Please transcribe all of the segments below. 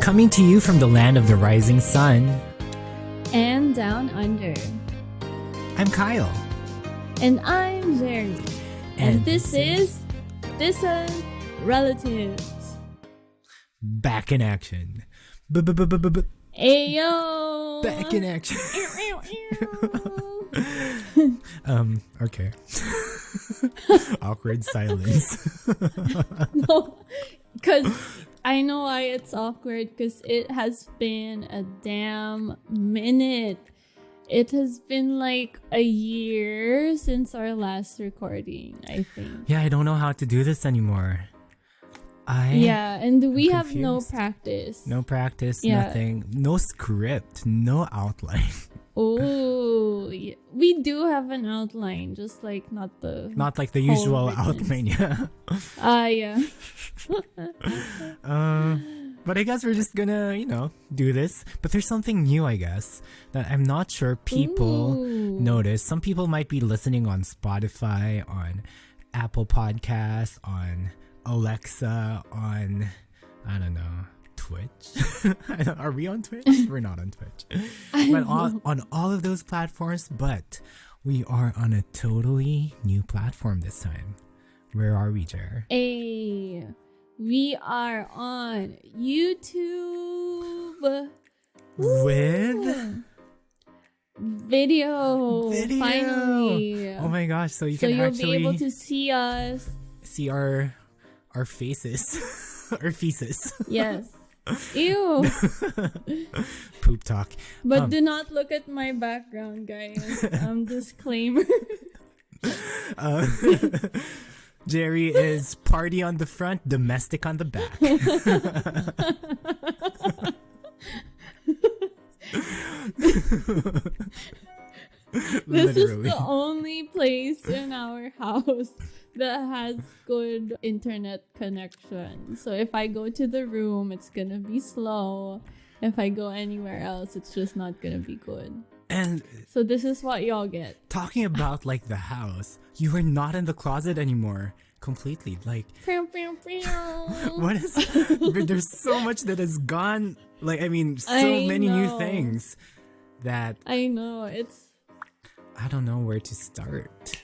Coming to you from the land of the rising sun. And down under. I'm Kyle. And I'm Jerry. And this is Distant Relatives. Back in action. Ayo! Back in action. Okay. Awkward silence. No, because I know why it's awkward, because it has been a damn minute. It has been like a year since our last recording, I think. Yeah, I don't know how to do this anymore. And we have confused. no practice. No practice, Yeah. nothing. No script, no outline. Oh, yeah. We do have an outline, just like not Not like the whole usual written. outline, yeah. Yeah. But I guess we're just gonna, do this. But there's something new, I guess, that I'm not sure people Ooh. notice. Some people might be listening on Spotify, on Apple Podcasts, on Alexa, on, I don't know, Twitch. Are we on Twitch? We're not on Twitch. But on all of those platforms, but we are on a totally new platform this time. Where are we, Jer? We are on YouTube. With video. Finally. Oh my gosh, so you So can you'll actually be able to see us. see our faces. Our feces. Yes. Ew. Poop talk. But do not look at my background, guys. Disclaimer. Jerry is party on the front, domestic on the back. This is the only place in our house that has good internet connection. So if I go to the room, it's gonna be slow. If I go anywhere else, it's just not gonna be good. And So this is what y'all get. talking about like the house, you are not in the closet anymore. Completely. Like, what is there's so much that has gone, like, I mean, so I many new know. things that I know, I don't know where to start.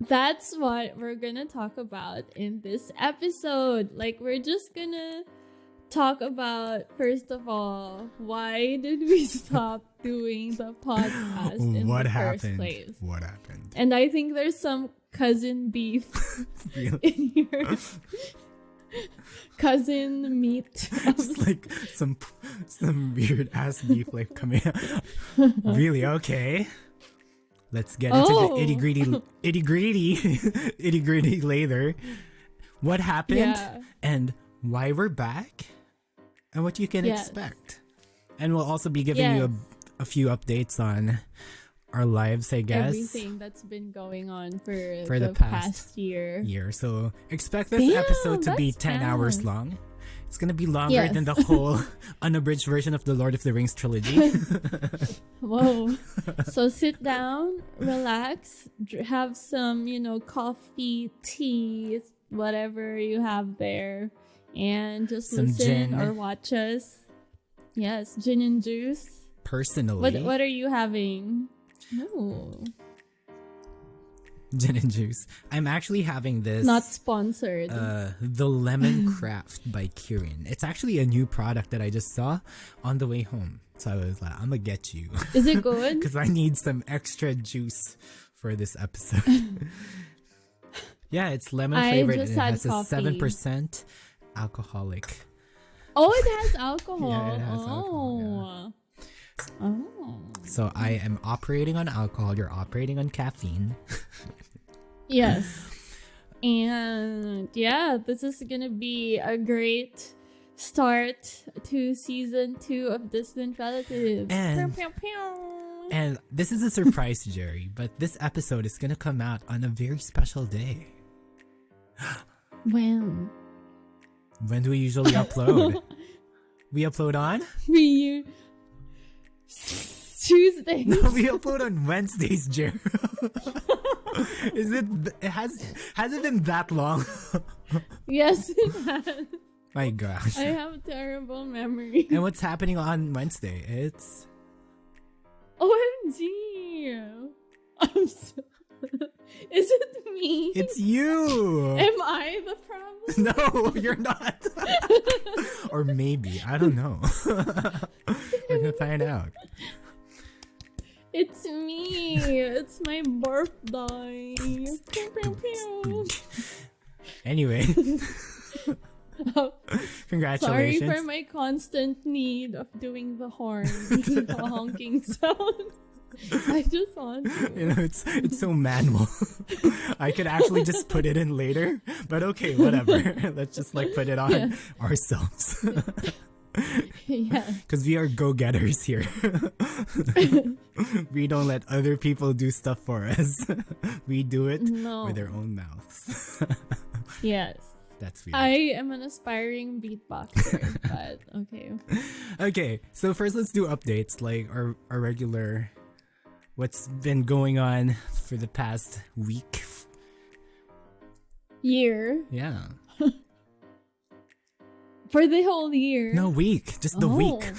that's what we're gonna talk about in this episode. Like, we're just gonna talk about, first of all, why did we stop doing the podcast in What the happened? first place? What happened? And I think there's some cousin beef Really? in here. Cousin meat. Just like some weird ass beef like coming out. Really? Okay. Let's get into the itty gritty later. What happened Yeah. and why we're back and what you can Yes. expect. And we'll also be giving you a few updates on our lives, I guess. Everything that's been going on for the the past year. So expect this Damn, episode to be that's 10 hours fast. long. It's gonna be longer Yes. than the whole unabridged version of the Lord of the Rings trilogy. Whoa. So sit down, relax, have some, coffee, tea, whatever you have there, and just Some listen gin. or watch us. Yes, gin and juice. Personally, What are you having? No, gin and juice. I'm actually having this. not sponsored. The Lemon Craft by Kirin. It's actually a new product that I just saw on the way home. So I was like, I'm gonna get you. Is it good? Because I need some extra juice for this episode. Yeah, it's lemon I flavored just and it had has a coffee. 7% alcoholic. Oh, it has alcohol. Yeah, it has alcohol, Oh. So I am operating on alcohol, you're operating on caffeine. Yes. And yeah, this is gonna be a great start to season 2 of Distant Relatives. And- Pew, pew, pew. And this is a surprise, Jerry, but this episode is gonna come out on a very special day. When? When do we usually upload? We upload on? Tuesday. No, we upload on Wednesdays, Jerry. Has it been that long? Yes, it has. My gosh. I have terrible memory. And what's happening on Wednesday? It's OMG. I'm so... Is it me? It's you. Am I the problem? No, you're not. Or maybe. I don't know. We're gonna find out. It's me. It's my birthday. Pew, pew, pew. Anyway. Oh, Congratulations. sorry for my constant need of doing the horn, the honking sound. I just want to. You know, it's so manual. I could actually just put it in later, but okay, whatever. Let's just like put it on ourselves. Yeah. Because we are go-getters here. We don't let other people do stuff for us. We do it with our own mouths. Yes. That's weird. I am an aspiring beatboxer, but okay. Okay, so first let's do updates, like our regular, what's been going on for the past week. Year. Yeah. For the whole year. No, week. Just the week.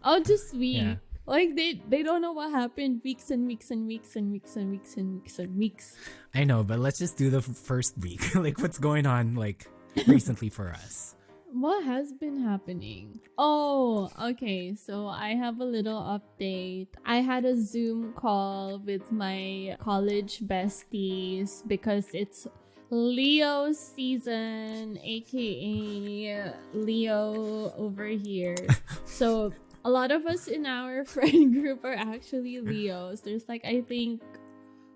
Oh, just week. Yeah. Like they don't know what happened weeks and weeks and weeks and weeks and weeks and weeks and weeks. I know, but let's just do the first week. Like what's going on like recently for us. What has been happening? Oh, okay. So I have a little update. I had a Zoom call with my college besties because it's Leo season, aka Leo over here. So a lot of us in our friend group are actually Leos. There's like, I think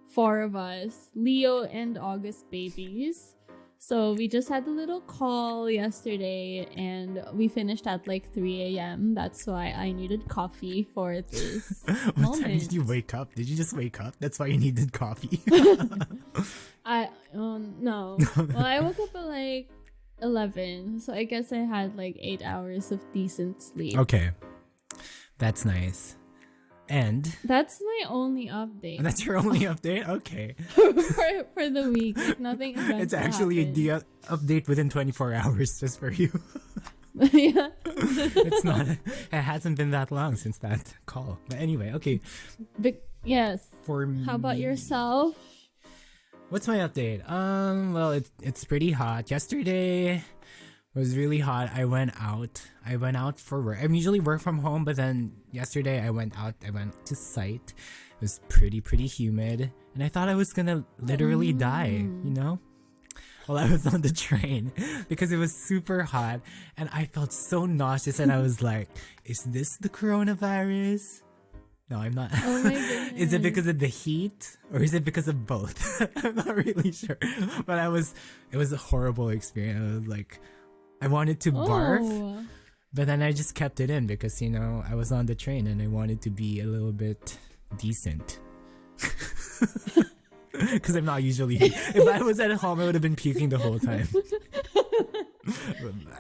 4 of us, Leo and August babies. So we just had a little call yesterday and we finished at like 3 a.m. That's why I needed coffee for this What time did you wake up? Did you just wake up? That's why you needed coffee? No. Well, I woke up at like 11. So I guess I had like 8 hours of decent sleep. Okay. That's nice. And that's my only update. That's your only update? Okay. for the week. Like nothing eventful It's actually happened. the update within 24 hours just for you. Yeah. It's not. It hasn't been that long since that call. But anyway, okay. Yes. For me, how about yourself? What's my update? Well, it's pretty hot. Yesterday was really hot. I went out for work. I usually work from home, but then yesterday I went out. I went to site. It was pretty humid, and I thought I was gonna literally die. You know. While I was on the train because it was super hot and I felt so nauseous and I was like, is this the coronavirus? No, I'm not. Oh my goodness. Is it because of the heat or is it because of both? I'm not really sure. But it was a horrible experience. I was like, I wanted to barf, but then I just kept it in because, you know, I was on the train and I wanted to be a little bit decent. Because I'm not usually. If I was at home, I would have been puking the whole time.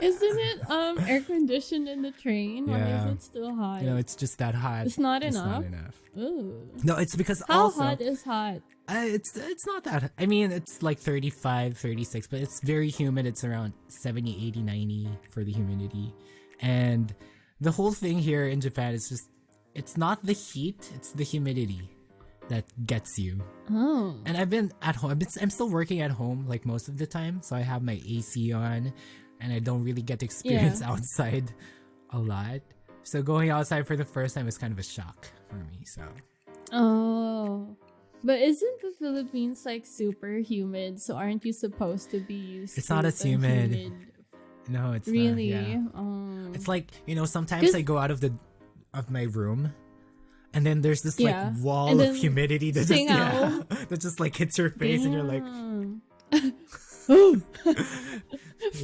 Isn't it air conditioned in the train? Yeah. Or is it still hot? You know, it's just that hot. It's not It's enough. not enough. Ooh. No, it's because How also hot is hot? it's not that. I mean, it's like 35, 36, but it's very humid. It's around 70, 80, 90 for the humidity, and the whole thing here in Japan is just it's not the heat, it's the humidity that gets you. Oh. And I've been at home. I'm still working at home like most of the time, so I have my AC on, and I don't really get to experience outside a lot. So going outside for the first time is kind of a shock for me. So. Oh. But isn't the Philippines like super humid? So aren't you supposed to be used It's to not as the humid. No, it's really? not. Yeah. Oh. It's like, you know, sometimes I go out of my room. And then there's this like wall of humidity that just that just like hits your face and you're like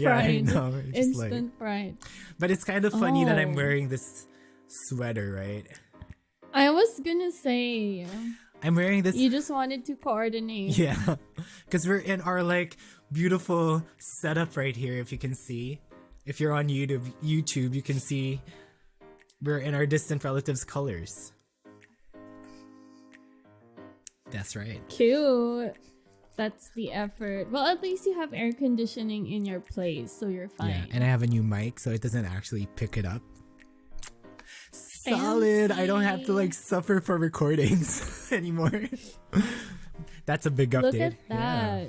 I know. Instant pride. But it's kind of funny that I'm wearing this sweater, right? I was gonna say I'm wearing this. You just wanted to coordinate. Yeah. Because we're in our like beautiful setup right here, if you can see. If you're on YouTube, you can see we're in our distant relatives' colors. That's right. Cute. That's the effort. Well, at least you have air conditioning in your place, so you're fine. Yeah, and I have a new mic, so it doesn't actually pick it up. Solid. I don't have to like suffer for recordings anymore. That's a big update. Look at that. Yeah.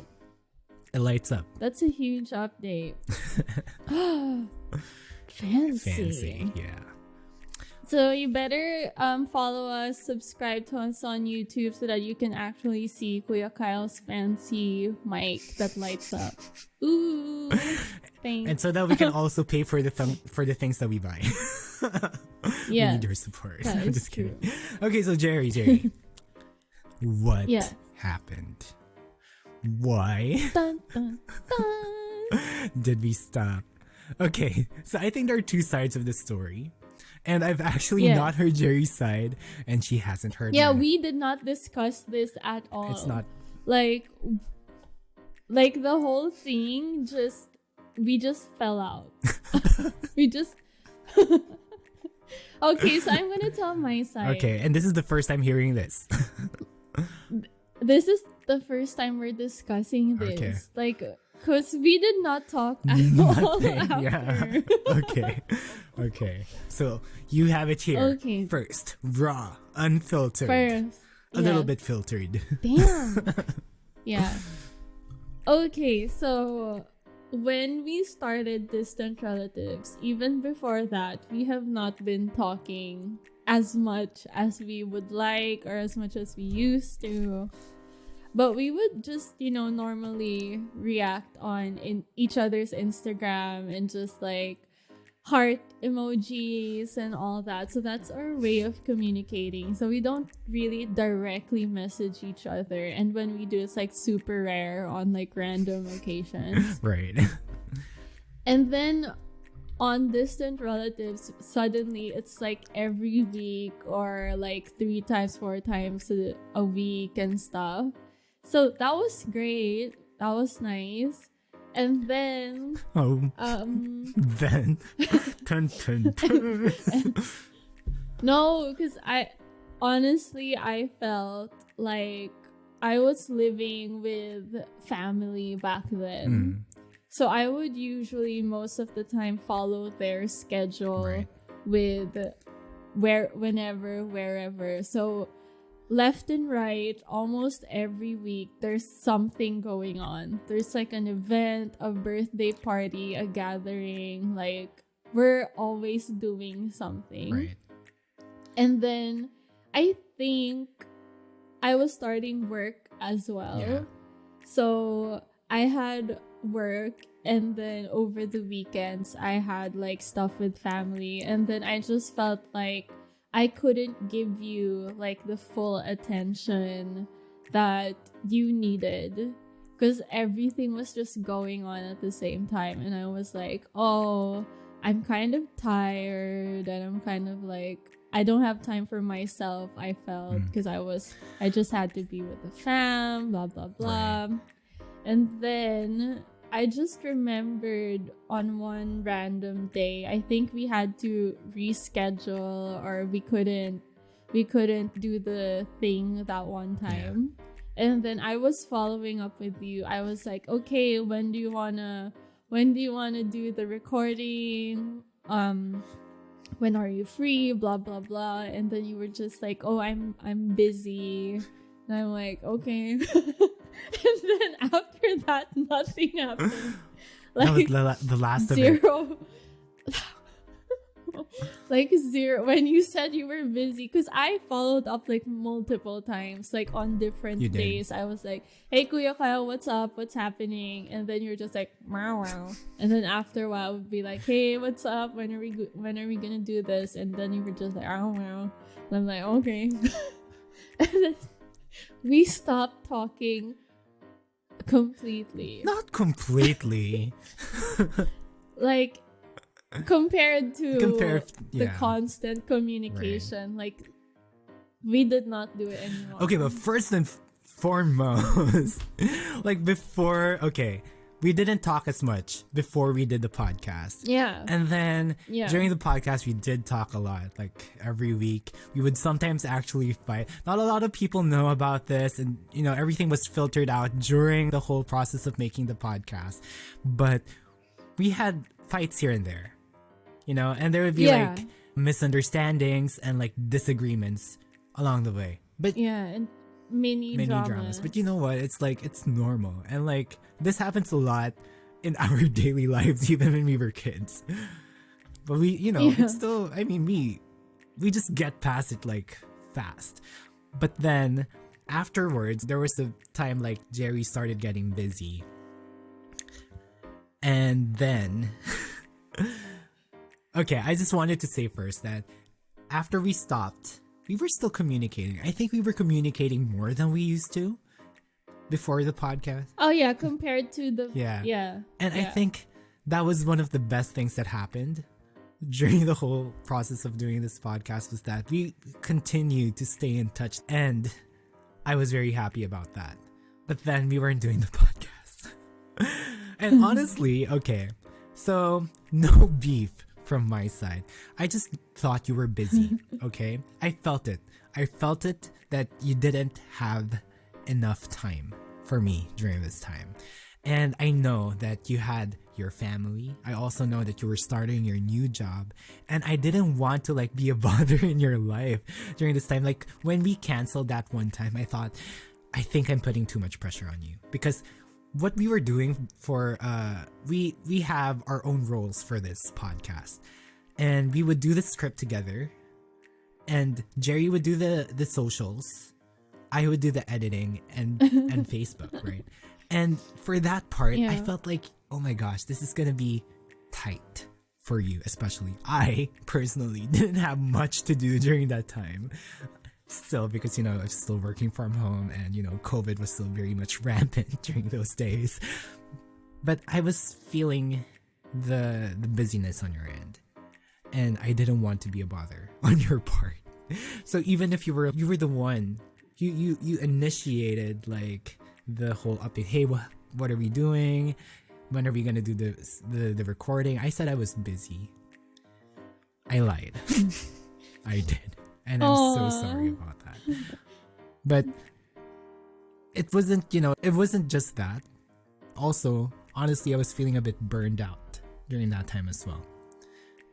It lights up. That's a huge update. Fancy. Yeah. So you better follow us, subscribe to us on YouTube so that you can actually see Kuya Kyle's fancy mic that lights up. Ooh, thanks. And so that we can also pay for the things that we buy. We need your support. I'm just kidding. Okay, so Jerry, what happened? Why dun, dun, dun. did we stop? Okay, so I think there are two sides of the story. And I've actually not heard Jerry's side, and she hasn't heard mine. Yeah, we did not discuss this at all. It's not... Like the whole thing, we just fell out. We just... Okay, so I'm gonna tell my side. Okay, and this is the first time hearing this. This is the first time we're discussing this. Okay. Like... Because we did not talk at all after. Yeah. Okay. So you have it here. Okay. First, raw, unfiltered. A little bit filtered. Damn. Yeah. Okay, so when we started Distant Relatives, even before that, we have not been talking as much as we would like or as much as we used to. But we would just, normally react on in each other's Instagram and just like heart emojis and all that. So that's our way of communicating. So we don't really directly message each other. And when we do, it's like super rare on like random occasions. Right. And then on Distant Relatives, suddenly it's like every week or like 3 times, 4 times a week and stuff. So that was great. That was nice. And then... Then... Dun, dun, dun. No, because I felt like I was living with family back then. So I would usually most of the time follow their schedule with wherever. So... left and right, almost every week, there's something going on. There's like an event, a birthday party, a gathering. Like, we're always doing something. Right. And then I think I was starting work as well. Yeah. So I had work, and then over the weekends, I had like stuff with family. And then I just felt like I couldn't give you like the full attention that you needed because everything was just going on at the same time. And I was like, oh, I'm kind of tired and I'm kind of like, I don't have time for myself, I felt, because I just had to be with the fam, blah, blah, blah. Right. And then I just remembered on one random day, I think we had to reschedule or we couldn't do the thing that one time. Yeah. And then I was following up with you. I was like, okay, when do you wanna do the recording? When are you free? Blah blah blah. And then you were just like, oh, I'm busy. And I'm like, okay. And then after that, nothing happened. Like, that was the last of zero. Like 0 when you said you were busy, because I followed up like multiple times, like on different days. I was like, hey Kuya Kyle, what's up, what's happening? And then you're just like, wow, wow. And then after a while I would be like, hey, what's up, when are we gonna do this? And then you were just like, oh wow. And I'm like, okay. And then we stopped talking completely. Not completely. Like compared to the yeah. constant communication, right. Like we did not do it anymore. Okay, but first and foremost, like before, okay, we didn't talk as much before we did the podcast. Yeah. And then Yeah. during the podcast, we did talk a lot. Like every week, we would sometimes actually fight. Not a lot of people know about this, and everything was filtered out during the whole process of making the podcast. But we had fights here and there, and there would be like misunderstandings and like disagreements along the way. But and mini dramas. But you know what? It's like, it's normal. And like, this happens a lot in our daily lives, even when we were kids. But we, it's still, I mean, we just get past it like fast. But then afterwards, there was a time like Jerry started getting busy. And then, okay, I just wanted to say first that after we stopped, we were still communicating. I think we were communicating more than we used to before the podcast. Oh yeah, compared to the And I think that was one of the best things that happened during the whole process of doing this podcast, was that we continued to stay in touch, and I was very happy about that. But then we weren't doing the podcast. And honestly, okay, so no beef from my side. I just thought you were busy, okay? I felt it. I felt it that you didn't have enough time for me during this time. And I know that you had your family. I also know that you were starting your new job. And I didn't want to like be a bother in your life during this time. Like when we canceled that one time, I thought, I think I'm putting too much pressure on you. Because what we were doing for we have our own roles for this podcast, and we would do the script together, and Jerry would do the socials, I would do the editing and Facebook, right? And for that part, I felt like, oh my gosh, this is gonna be tight for you. Especially I personally didn't have much to do during that time still, because I was still working from home, and COVID was still very much rampant during those days. But I was feeling the busyness on your end, and I didn't want to be a bother on your part. So even if you were the one, you initiated like the whole update. Hey, what are we doing? When are we gonna do the recording? I said I was busy. I lied. I did. And I'm so sorry about that. But it wasn't, it wasn't just that. Also, honestly, I was feeling a bit burned out during that time as well.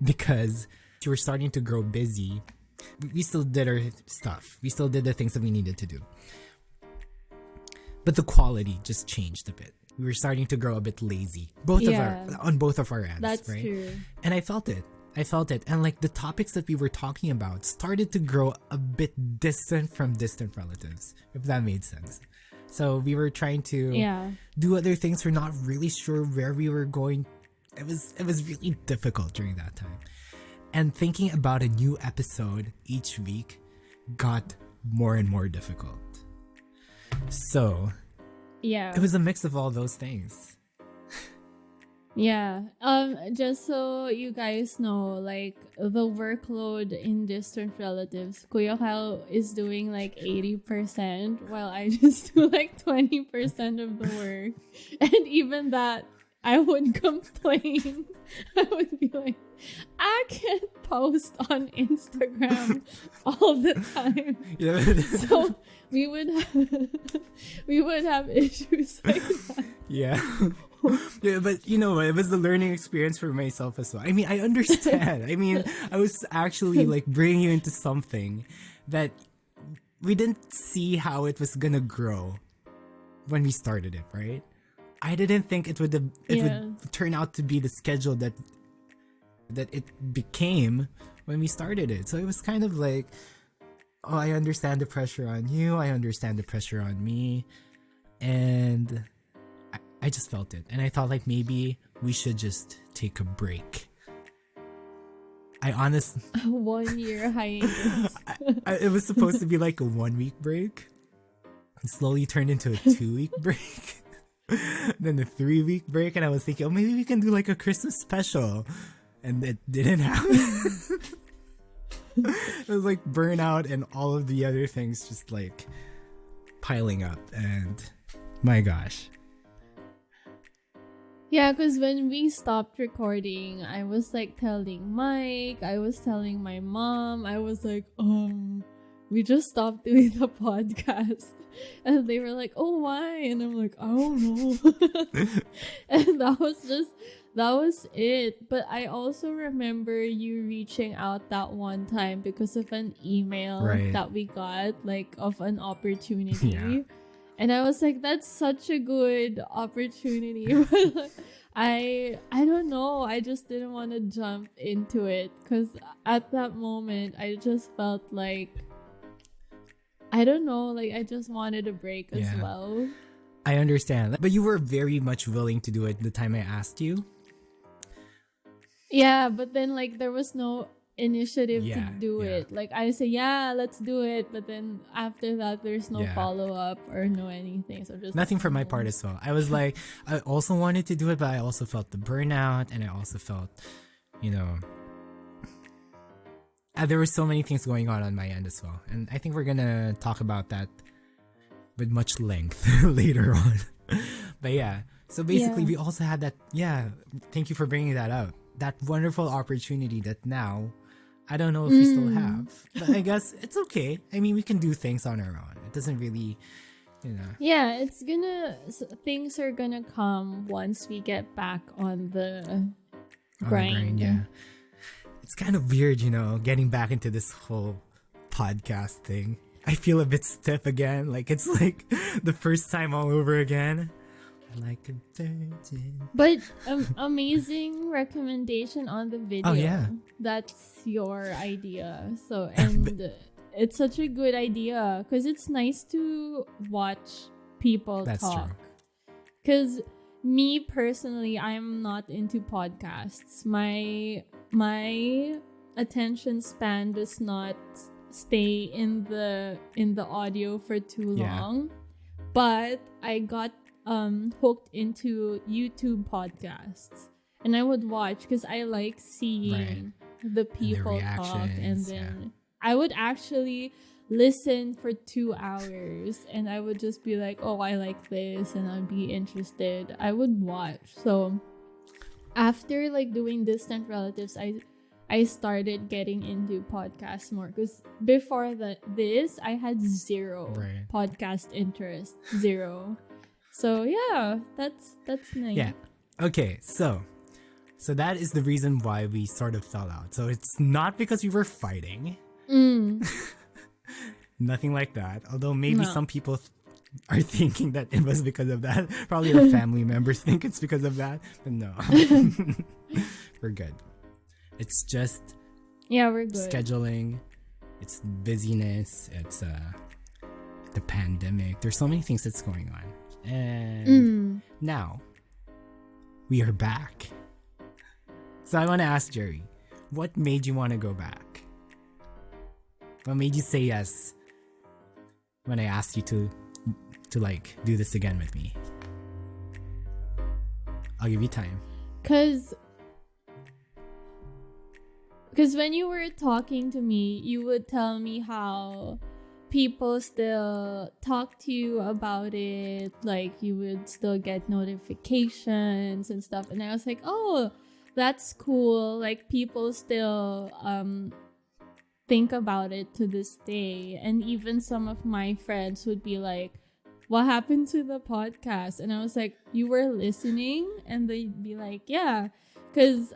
Because you were starting to grow busy. We still did our stuff. We still did the things that we needed to do. But the quality just changed a bit. We were starting to grow a bit lazy. On both of our ends. That's right? true. And I felt it. And like the topics that we were talking about started to grow a bit distant from distant relatives, if that made sense. So we were trying to do other things. We're not really sure where we were going. It was really difficult during that time. And thinking about a new episode each week got more and more difficult. So it was a mix of all those things. Yeah. Just so you guys know, like the workload in distant relatives, Kuya Kyle is doing like 80%, while I just do like 20% of the work. And even that, I would complain. I would be like, I can't post on Instagram all the time. So we would have issues like that. Yeah. Yeah, but you know what? It was a learning experience for myself as well. I mean, I understand. I mean, I was actually like bringing you into something that we didn't see how it was gonna grow when we started it, right? I didn't think it would turn out to be the schedule that it became when we started it. So it was kind of like, oh, I understand the pressure on you. I understand the pressure on me, and I just felt it, and I thought like maybe we should just take a break. I honestly 1 year hiatus. It was supposed to be like a 1 week break. It slowly turned into a 2 week break. Then a 3 week break, and I was thinking, oh, maybe we can do like a Christmas special, and it didn't happen. It was like burnout and all of the other things just like piling up, and my gosh. Yeah, because when we stopped recording, I was like telling Mike, I was telling my mom, I was like, we just stopped doing the podcast. And they were like, oh, why? And I'm like, I don't know. And that was it. But I also remember you reaching out that one time because of an email that we got, like, of an opportunity. Yeah. And I was like, that's such a good opportunity. But I don't know. I just didn't want to jump into it because at that moment, I just felt like, I don't know, like I just wanted a break as well. I understand. But you were very much willing to do it the time I asked you. Yeah, but then like there was no initiative to do it. Like I say, yeah, let's do it. But then after that, there's no follow-up or no anything. So just nothing from my part as well. I was like, I also wanted to do it, but I also felt the burnout, and I also felt, there were so many things going on my end as well. And I think we're gonna talk about that with much length later on. But yeah, so basically we also had that, thank you for bringing that up. That wonderful opportunity that now, I don't know if we still have. But I guess it's okay. I mean, we can do things on our own. It doesn't really, Yeah, things are gonna come once we get back on the grind. It's kind of weird, getting back into this whole podcast thing. I feel a bit stiff again. Like, it's like the first time all over again. Like a virgin. But amazing recommendation on the video. Oh, yeah. That's your idea. So, and it's such a good idea because it's nice to watch people That's talk. True. Because me personally, I'm not into podcasts. My attention span does not stay in the audio for too long. But I got hooked into YouTube podcasts, and I would watch because I like seeing the people talk, and then I would actually listen for 2 hours, and I would just be like, oh, I like this, and I'd be interested. I would watch. So after like doing Distant Relatives, I started getting into podcasts more because before this I had zero podcast interest, zero. So yeah, that's nice. Yeah. Okay, so that is the reason why we sort of fell out. So it's not because we were fighting. Nothing like that. Although maybe some people are thinking that it was because of that. Probably our family members think it's because of that. But no. We're good. It's just we're good. Scheduling. It's busyness. It's the pandemic. There's so many things that's going on. And now we are back. So I want to ask Jerry, what made you want to go back? What made you say yes when I asked you to like do this again with me? I'll give you time. Cause when you were talking to me, you would tell me how people still talk to you about it, like you would still get notifications and stuff, and I was like, oh, that's cool. Like people still think about it to this day. And even some of my friends would be like, what happened to the podcast? And I was like, you were listening? And they'd be like, yeah. Because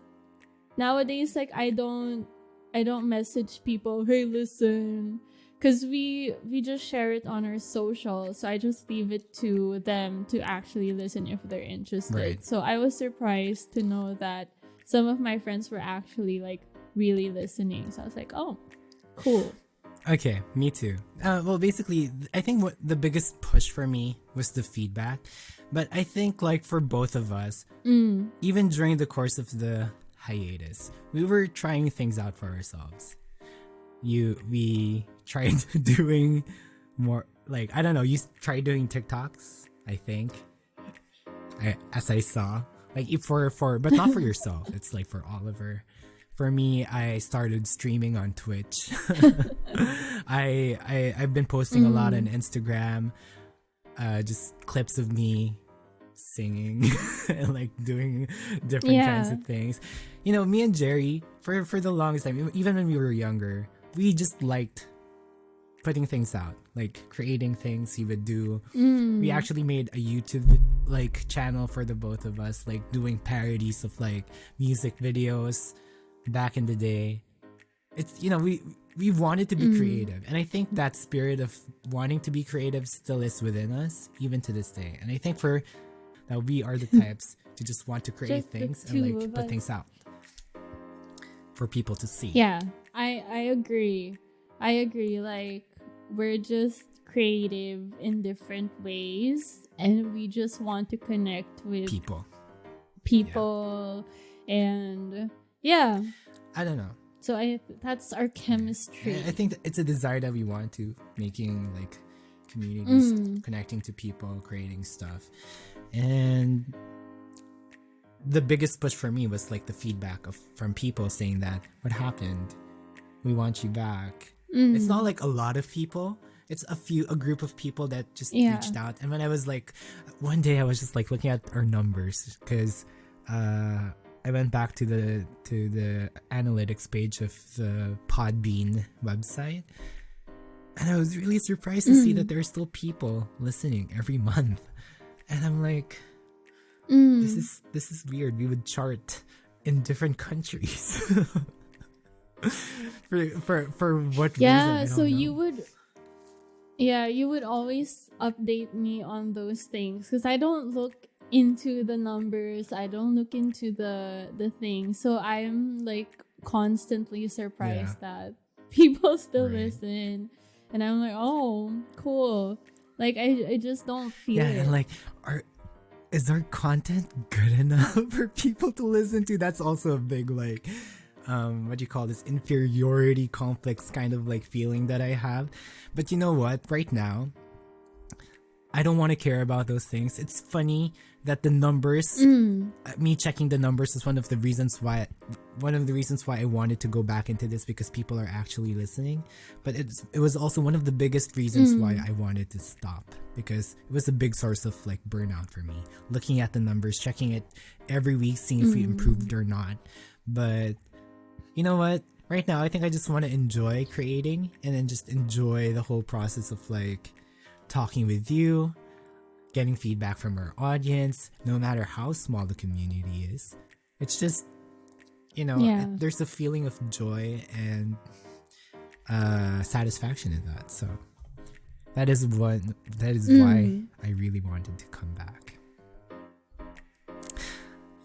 nowadays, like I don't message people, hey, listen, because we just share it on our social. So I just leave it to them to actually listen if they're interested. So I was surprised to know that some of my friends were actually like really listening. So I was like, oh, cool. Okay, me too. Well, basically, I think what the biggest push for me was the feedback. But I think like for both of us, even during the course of the hiatus, we were trying things out for ourselves. We tried doing more, like, I don't know, you tried doing TikToks, I think. As I saw, like but not for yourself. It's like for Oliver. For me, I started streaming on Twitch. I've been posting a lot on Instagram, just clips of me singing and like doing different kinds of things. You know, me and Jerry, for the longest time, even when we were younger, we just liked putting things out, like creating things. He would do. We actually made a YouTube like channel for the both of us, like doing parodies of like music videos back in the day. It's, you know, we wanted to be creative, and I think that spirit of wanting to be creative still is within us even to this day. And I think for that, we are the types to just want to create things and like put things out for people to see. Yeah, I agree. Like, we're just creative in different ways, and we just want to connect with people and I don't know. So that's our chemistry. I think that it's a desire that we want to, making like communities, connecting to people, creating stuff. And the biggest push for me was like the feedback from people saying that, what happened? We want you back. It's not like a lot of people. It's a group of people that just reached out. And when I was like, one day I was just like looking at our numbers, because I went back to the analytics page of the Podbean website, and I was really surprised to see that there are still people listening every month. And I'm like, this is weird. We would chart in different countries. for what reason? I don't know. you would always update me on those things, because I don't look into the numbers, I don't look into the thing, so I'm like constantly surprised that people still listen, and I'm like, oh, cool. Like, I just don't feel it. And like, is our content good enough for people to listen to? That's also a big like what do you call this, inferiority complex kind of like feeling that I have. But you know what, right now I don't want to care about those things. It's funny that the numbers, me checking the numbers is one of the reasons why I wanted to go back into this, because people are actually listening. But it was also one of the biggest reasons why I wanted to stop, because it was a big source of like burnout for me. Looking at the numbers, checking it every week, seeing if we improved or not. But you know what? Right now, I think I just want to enjoy creating, and then just enjoy the whole process of like talking with you, getting feedback from our audience, no matter how small the community is. It's just, you know, there's a feeling of joy and satisfaction in that. So that is why I really wanted to come back.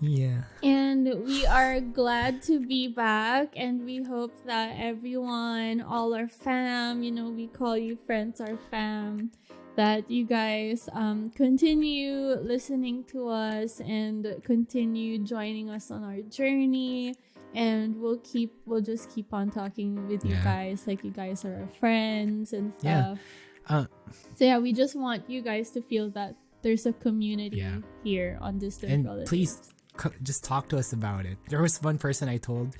Yeah. And we are glad to be back, and we hope that everyone, all our fam, you know, we call you friends, our fam, that you guys continue listening to us and continue joining us on our journey, and we'll just keep on talking with you guys, like you guys are our friends and stuff. So we just want you guys to feel that there's a community here on Distant Relatives. Please just talk to us about it. There was one person I told,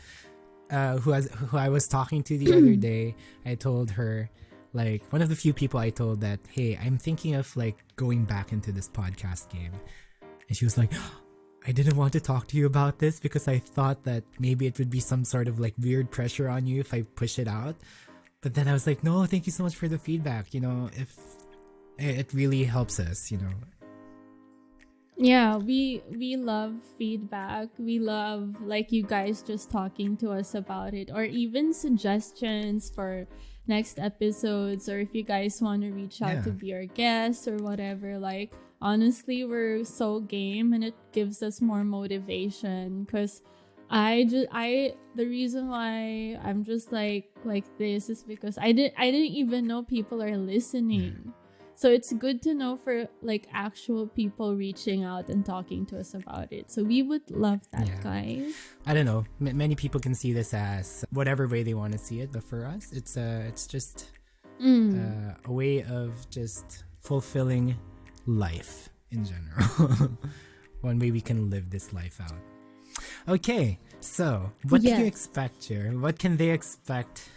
who I was talking to the other day. I told her, like, one of the few people I told that, hey, I'm thinking of like going back into this podcast game. And she was like, I didn't want to talk to you about this because I thought that maybe it would be some sort of like weird pressure on you if I push it out. But then I was like, no, thank you so much for the feedback. You know, if it really helps us, you know. Yeah, we love feedback. We love like you guys just talking to us about it, or even suggestions for next episodes, or if you guys want to reach out to be our guests or whatever. Like, honestly, we're so game, and it gives us more motivation, because the reason why I'm just like this is because I didn't even know people are listening. So it's good to know for like actual people reaching out and talking to us about it. So we would love that, guys. I don't know. Many people can see this as whatever way they want to see it, but for us, it's just a way of just fulfilling life in general. One way we can live this life out. Okay, so what can you expect here? What can they expect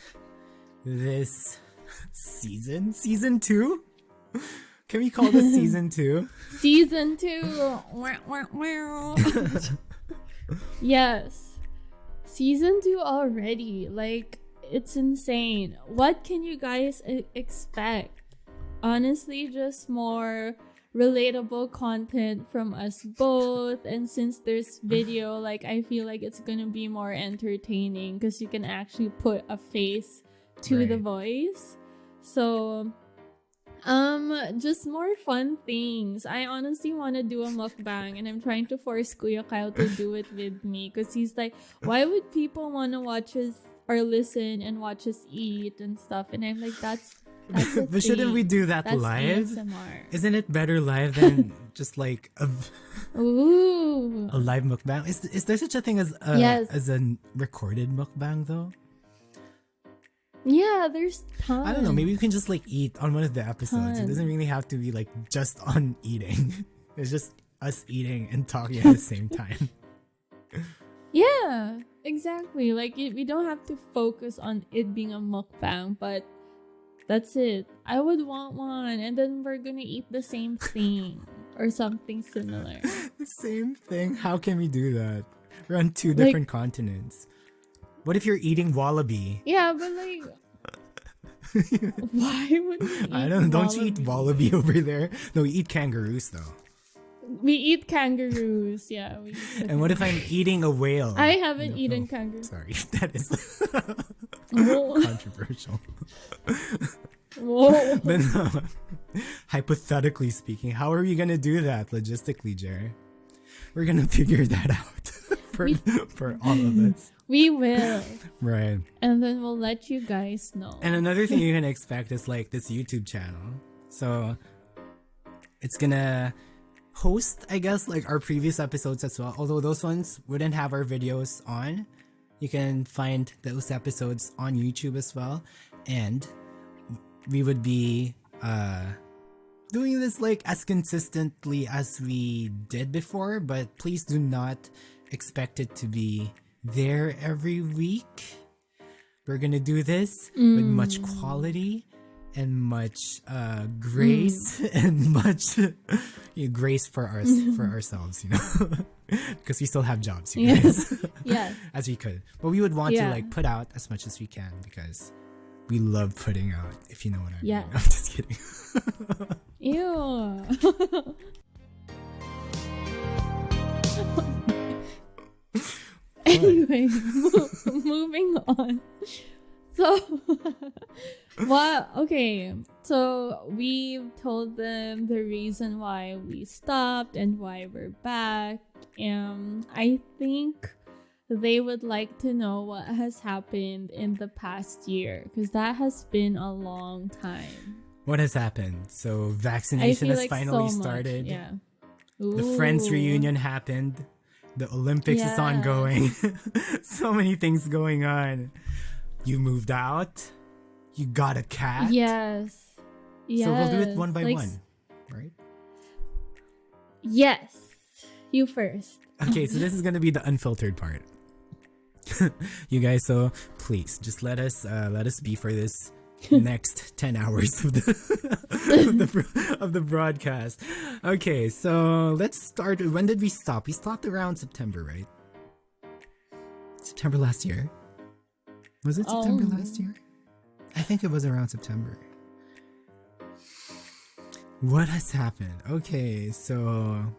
this season? Season 2? Can we call this season 2? Season 2. Wah, wah, wah. Yes. Season 2 already. Like, it's insane. What can you guys expect? Honestly, just more relatable content from us both. And since there's video, like, I feel like it's gonna be more entertaining because you can actually put a face to the voice. So just more fun things. I honestly want to do a mukbang, and I'm trying to force Kuya Kyle to do it with me because he's like, why would people want to watch us or listen and watch us eat and stuff? And I'm like, that's but shouldn't we do that live? ASMR. Isn't it better live than just like a live mukbang? Is there such a thing as a recorded mukbang though? Yeah, there's tons. I don't know. Maybe you can just like eat on one of the episodes. It doesn't really have to be like just on eating. It's just us eating and talking at the same time. Yeah, exactly. Like we don't have to focus on it being a mukbang, but that's it. I would want one, and then we're gonna eat the same thing or something similar. The same thing? How can we do that? We're on 2 different continents. What if you're eating wallaby? Yeah, but like, why would we eat I don't know. Don't you eat wallaby over there? No, we eat kangaroos though. We eat kangaroos. Yeah. And what if I'm eating a whale? I haven't eaten kangaroo. Sorry, that is controversial. Whoa. But no, hypothetically speaking, how are we gonna do that logistically, Jerry? We're gonna figure that out for all of us. We will. Right. And then we'll let you guys know. And another thing you can expect is like this YouTube channel. So it's gonna host, I guess, like our previous episodes as well. Although those ones wouldn't have our videos on. You can find those episodes on YouTube as well. And we would be doing this like as consistently as we did before, but please do not expect it to be there every week. We're gonna do this with much quality and much grace and much grace for ourselves, you know, because we still have jobs, you guys. Yeah. As we could, but we would want to like put out as much as we can because we love putting out, if you know what I mean. I'm just kidding. Ew. Anyway, moving on. So, okay. So we told them the reason why we stopped and why we're back. And I think they would like to know what has happened in the past year because that has been a long time. What has happened? So vaccination has finally started. Yeah. The Friends reunion happened. The Olympics is ongoing. So many things going on. You moved out. You got a cat. Yes. So we'll do it one by one, right? Yes. You first. Okay, so this is gonna be the unfiltered part. You guys, so please just let us be for this next 10 hours of the broadcast. Okay, so let's start. When did we stop? We stopped around September, right? September last year. Was it September last year? I think it was around September. What has happened? Okay, so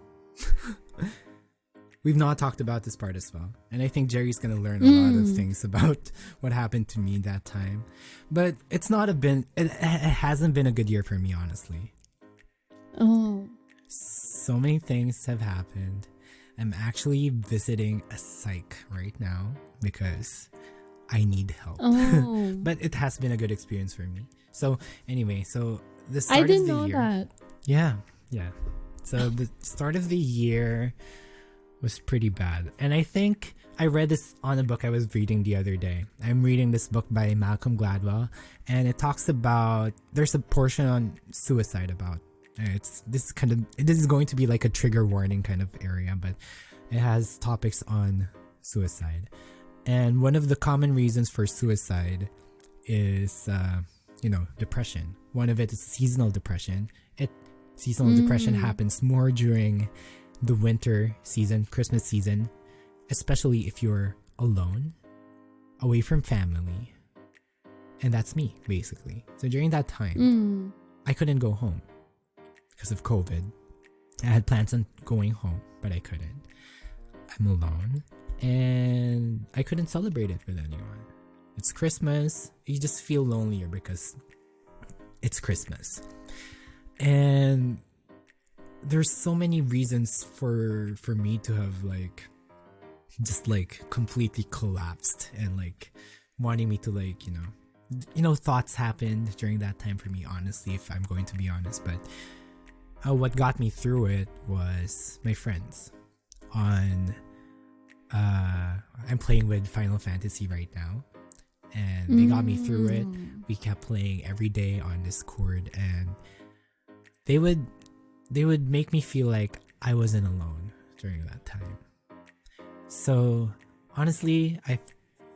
we've not talked about this part as well. And I think Jerry's going to learn a lot of things about what happened to me that time. But it hasn't been a good year for me, honestly. Oh. So many things have happened. I'm actually visiting a psych right now because I need help. Oh. But it has been a good experience for me. So anyway, so the start of the year. I didn't know that. Yeah. So the start of the year was pretty bad. And I think I read this on a book I was reading the other day. I'm reading this book by Malcolm Gladwell, and it talks about, there's a portion on suicide about, this is going to be like a trigger warning kind of area, but it has topics on suicide. And one of the common reasons for suicide is, depression. One of it is seasonal depression. It Seasonal depression happens more during the winter season, Christmas season, especially if you're alone, away from family. And that's me, basically. So during that time, I couldn't go home because of COVID. I had plans on going home, but I couldn't. I'm alone, and I couldn't celebrate it with anyone. It's Christmas. You just feel lonelier because it's Christmas. And there's so many reasons for me to have like just like completely collapsed, and like wanting me to like, thoughts happened during that time for me, honestly, if I'm going to be honest. But what got me through it was my friends. I'm playing with Final Fantasy right now, and they got me through it. We kept playing every day on Discord, and they would make me feel like I wasn't alone during that time. So honestly, I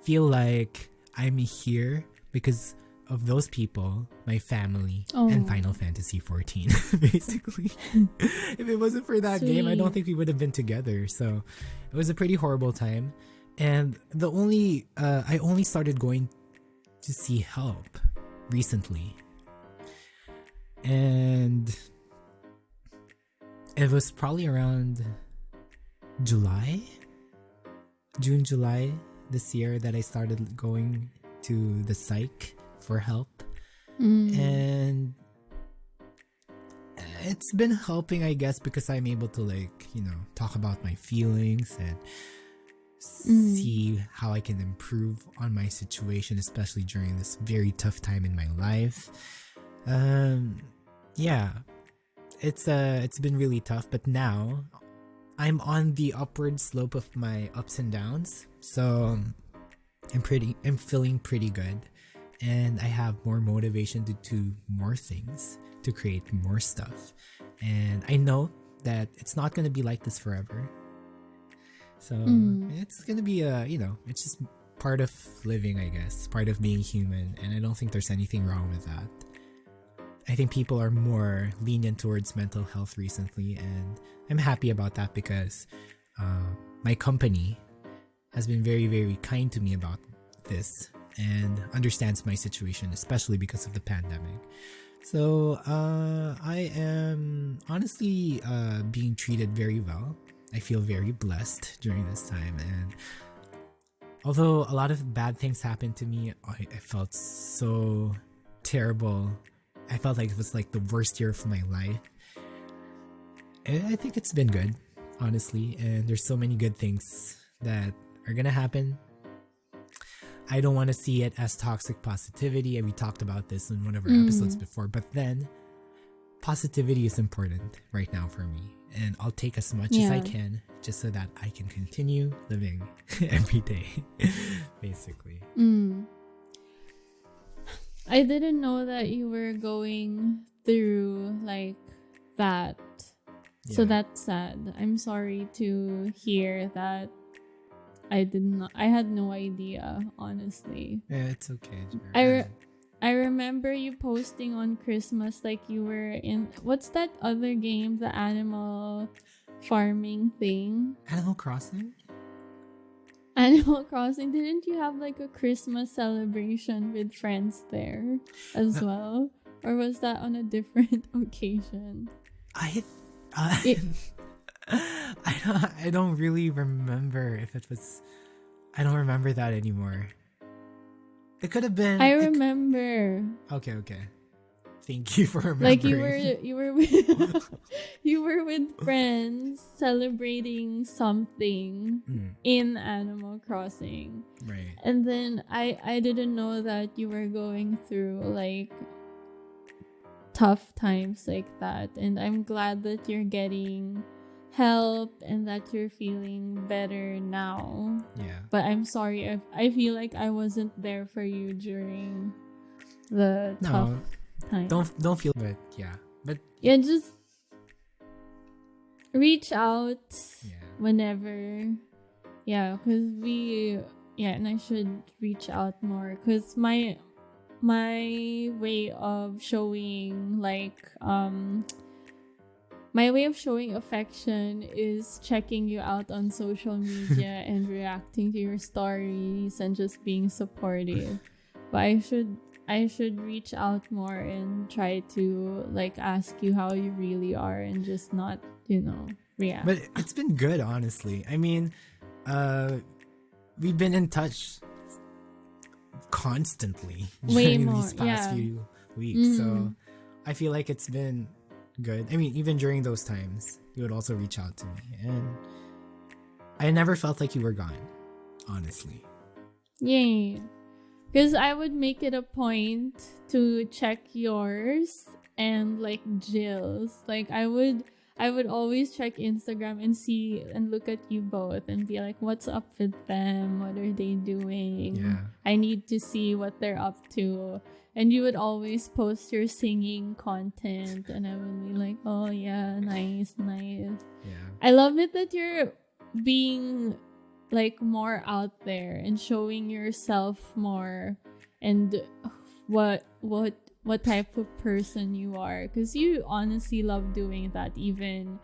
feel like I'm here because of those people, my family, and Final Fantasy 14, basically. If it wasn't for that game, I don't think we would have been together. So it was a pretty horrible time. And I only started going to see help recently. And it was probably around June, July this year that I started going to the psych for help. And it's been helping, I guess, because I'm able to like, talk about my feelings and see how I can improve on my situation, especially during this very tough time in my life. It's been really tough, but now I'm on the upward slope of my ups and downs. So I'm feeling pretty good, and I have more motivation to do more things, to create more stuff. And I know that it's not going to be like this forever. So it's going to be it's just part of living, I guess, part of being human. And I don't think there's anything wrong with that. I think people are more lenient towards mental health recently, and I'm happy about that because my company has been very, very kind to me about this and understands my situation, especially because of the pandemic. So I am honestly being treated very well. I feel very blessed during this time, and although a lot of bad things happened to me, I felt so terrible. I felt like it was like the worst year of my life. And I think it's been good, honestly, and there's so many good things that are gonna happen. I don't want to see it as toxic positivity, and we talked about this in one of our episodes before, but then positivity is important right now for me, and I'll take as much as I can just so that I can continue living every day, basically. I didn't know that you were going through like that. Yeah. So that's sad. I'm sorry to hear that. I had no idea, honestly. Yeah, it's okay. I remember you posting on Christmas like you were in, what's that other game, the animal farming thing? Animal Crossing? Animal Crossing. Didn't you have like a Christmas celebration with friends there as well? Or was that on a different occasion? I don't really remember if it was. I don't remember that anymore. It could have been. I remember. Okay. Thank you for remembering. Like you were with you were with friends celebrating something in Animal Crossing. Right. And then I didn't know that you were going through like tough times like that, and I'm glad that you're getting help and that you're feeling better now. Yeah. But I'm sorry, I feel like I wasn't there for you during the tough time. Don't feel bad. Yeah. But yeah, just reach out whenever. Yeah, cuz and I should reach out more cuz my way of showing like my way of showing affection is checking you out on social media and reacting to your stories and just being supportive. But I should reach out more and try to like ask you how you really are and just not, react. But it's been good, honestly. I mean, we've been in touch constantly Way during more, these past few weeks. So I feel like it's been good. I mean, even during those times, you would also reach out to me. And I never felt like you were gone, honestly. Yay. Because I would make it a point to check yours and like Jill's. Like I would always check Instagram and see and look at you both and be like, what's up with them? What are they doing? Yeah. I need to see what they're up to. And you would always post your singing content and I would be like, oh yeah, nice. Yeah. I love it that you're being like more out there and showing yourself more and what type of person you are, because you honestly love doing that. Even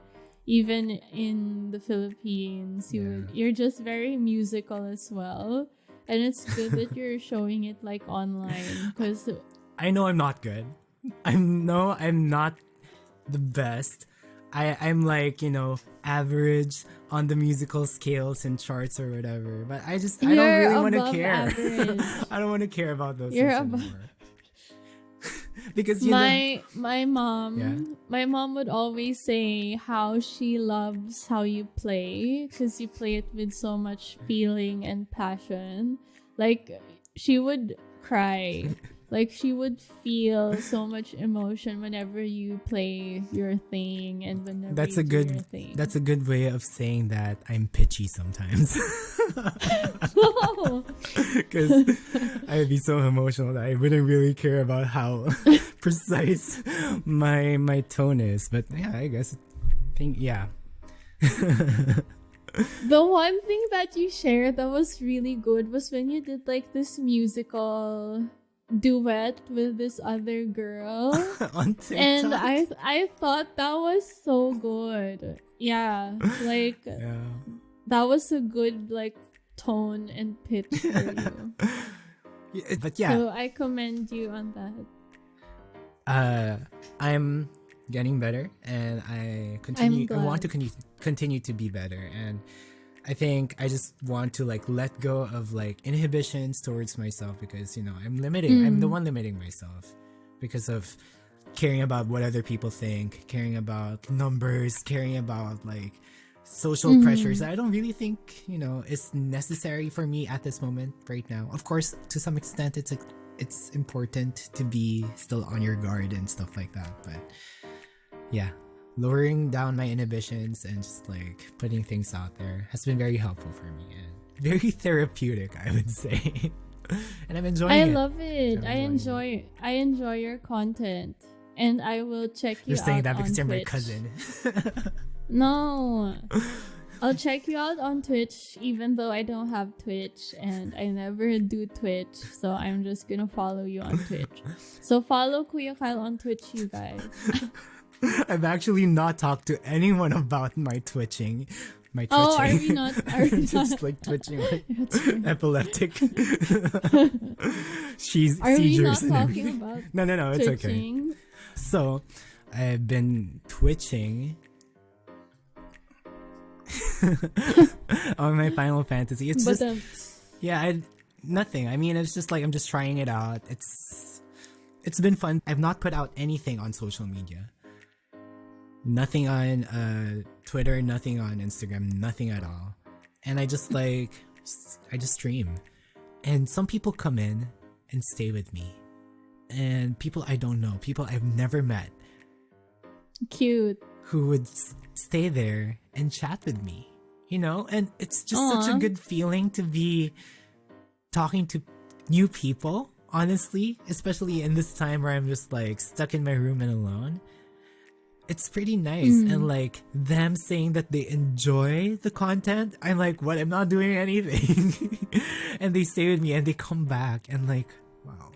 in the Philippines, you're just very musical as well, and it's good that you're showing it like online, because I know I'm not good. I'm not the best. I'm like, average on the musical scales and charts or whatever. But I don't really want to care. I don't want to care about those things anymore. Because my mom would always say how she loves how you play, because you play it with so much feeling and passion. Like she would cry. Like she would feel so much emotion whenever you play your thing and whenever that's you a do good your thing. That's a good way of saying that I'm pitchy sometimes. No. Because I would be so emotional that I wouldn't really care about how precise my tone is. But yeah, I guess yeah. The one thing that you shared that was really good was when you did like this musical duet with this other girl on TikTok. And I thought that was so good. Yeah, like that was a good like tone and pitch for you. But yeah, so I commend you on that. I'm getting better, and I want to continue to be better, and I think I just want to like let go of like inhibitions towards myself, because I'm the one limiting myself because of caring about what other people think, caring about numbers, caring about like social pressures that I don't really think is necessary for me at this moment right now. Of course, to some extent it's important to be still on your guard and stuff like that, but yeah, lowering down my inhibitions and just like putting things out there has been very helpful for me and very therapeutic, I would say. And I'm enjoying it. I love it. I enjoy your content, and I will check you out. You're saying that because on you're Twitch. my cousin. No. I'll check you out on Twitch, even though I don't have Twitch and I never do Twitch. So I'm just gonna follow you on Twitch. So follow Kuya Kyle on Twitch, you guys. I've actually not talked to anyone about my twitching. Oh, are we not? Just like twitching like epileptic. She's are we not seizures and talking everything. about No, it's twitching? okay. So, I've been twitching on my Final Fantasy. It's nothing. I mean, it's just like I'm just trying it out. It's been fun. I've not put out anything on social media. Nothing on Twitter, nothing on Instagram, nothing at all. And I just stream. And some people come in and stay with me. And people I don't know, people I've never met. Cute. Who would stay there and chat with me, And it's just such a good feeling to be talking to new people, honestly, especially in this time where I'm just like stuck in my room and alone. It's pretty nice. And like them saying that they enjoy the content, I'm like, what? I'm not doing anything. And they stay with me and they come back and like, wow.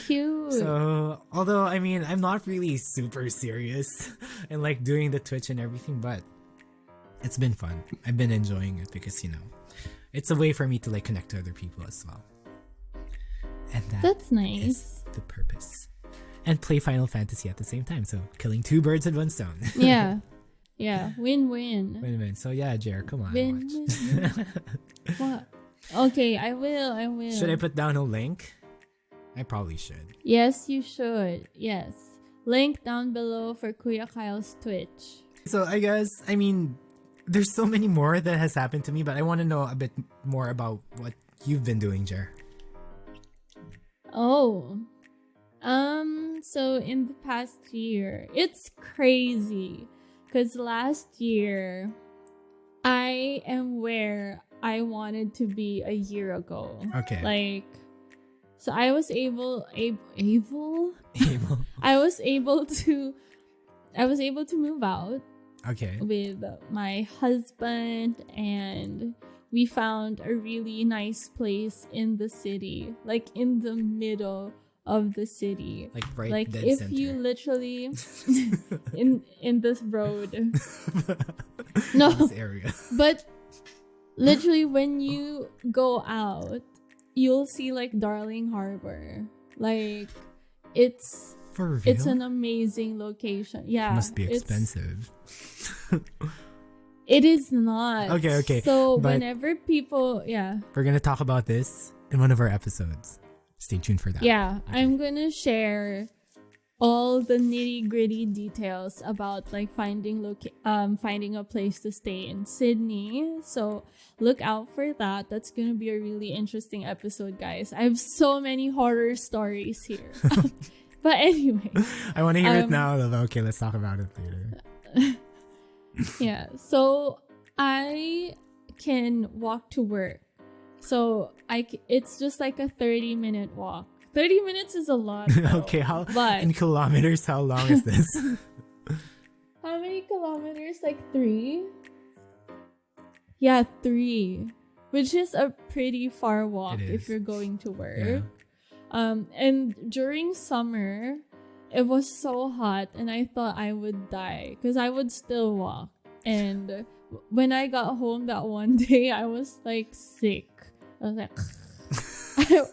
Cute. So, although, I mean, I'm not really super serious and like doing the Twitch and everything, but it's been fun. I've been enjoying it because, you know, it's a way for me to like connect to other people as well. And That's is nice. the purpose. And play Final Fantasy at the same time. So, killing two birds with one stone. Yeah. Yeah. Win-win. Win-win. So, yeah, Jer, come on. Win. What? Okay, I will. Should I put down a link? I probably should. Yes, you should. Yes. Link down below for Kuya Kyle's Twitch. So I guess, I mean, there's so many more that has happened to me, but I want to know a bit more about what you've been doing, Jer. Oh. So in the past year, it's crazy. Because last year, I am where I wanted to be a year ago. Okay. Like, so I was able I was able to move out Okay. with my husband, and we found a really nice place in the city, like in the middle of the city. Like right Like dead if center. you literally in this road. No. This area. But literally when you go out, you'll see like Darling Harbor. Like it's For real? it's an amazing location. Yeah. Must be expensive. It is not. Okay. So But whenever people we're gonna talk about this in one of our episodes. Stay tuned for that. Yeah, I'm gonna share all the nitty-gritty details about like finding a place to stay in Sydney. So look out for that. That's gonna be a really interesting episode, guys. I have so many horror stories here. But anyway, I want to hear it now. Okay, let's talk about it later. yeah. So I can walk to work. So it's just like a 30-minute walk. 30 minutes is a lot. Though, Okay, but in kilometers, how long is this? how many kilometers? Like 3? Yeah, 3. Which is a pretty far walk if you're going to work. Yeah. And during summer, it was so hot and I thought I would die because I would still walk. And when I got home that one day, I was like sick. I was like,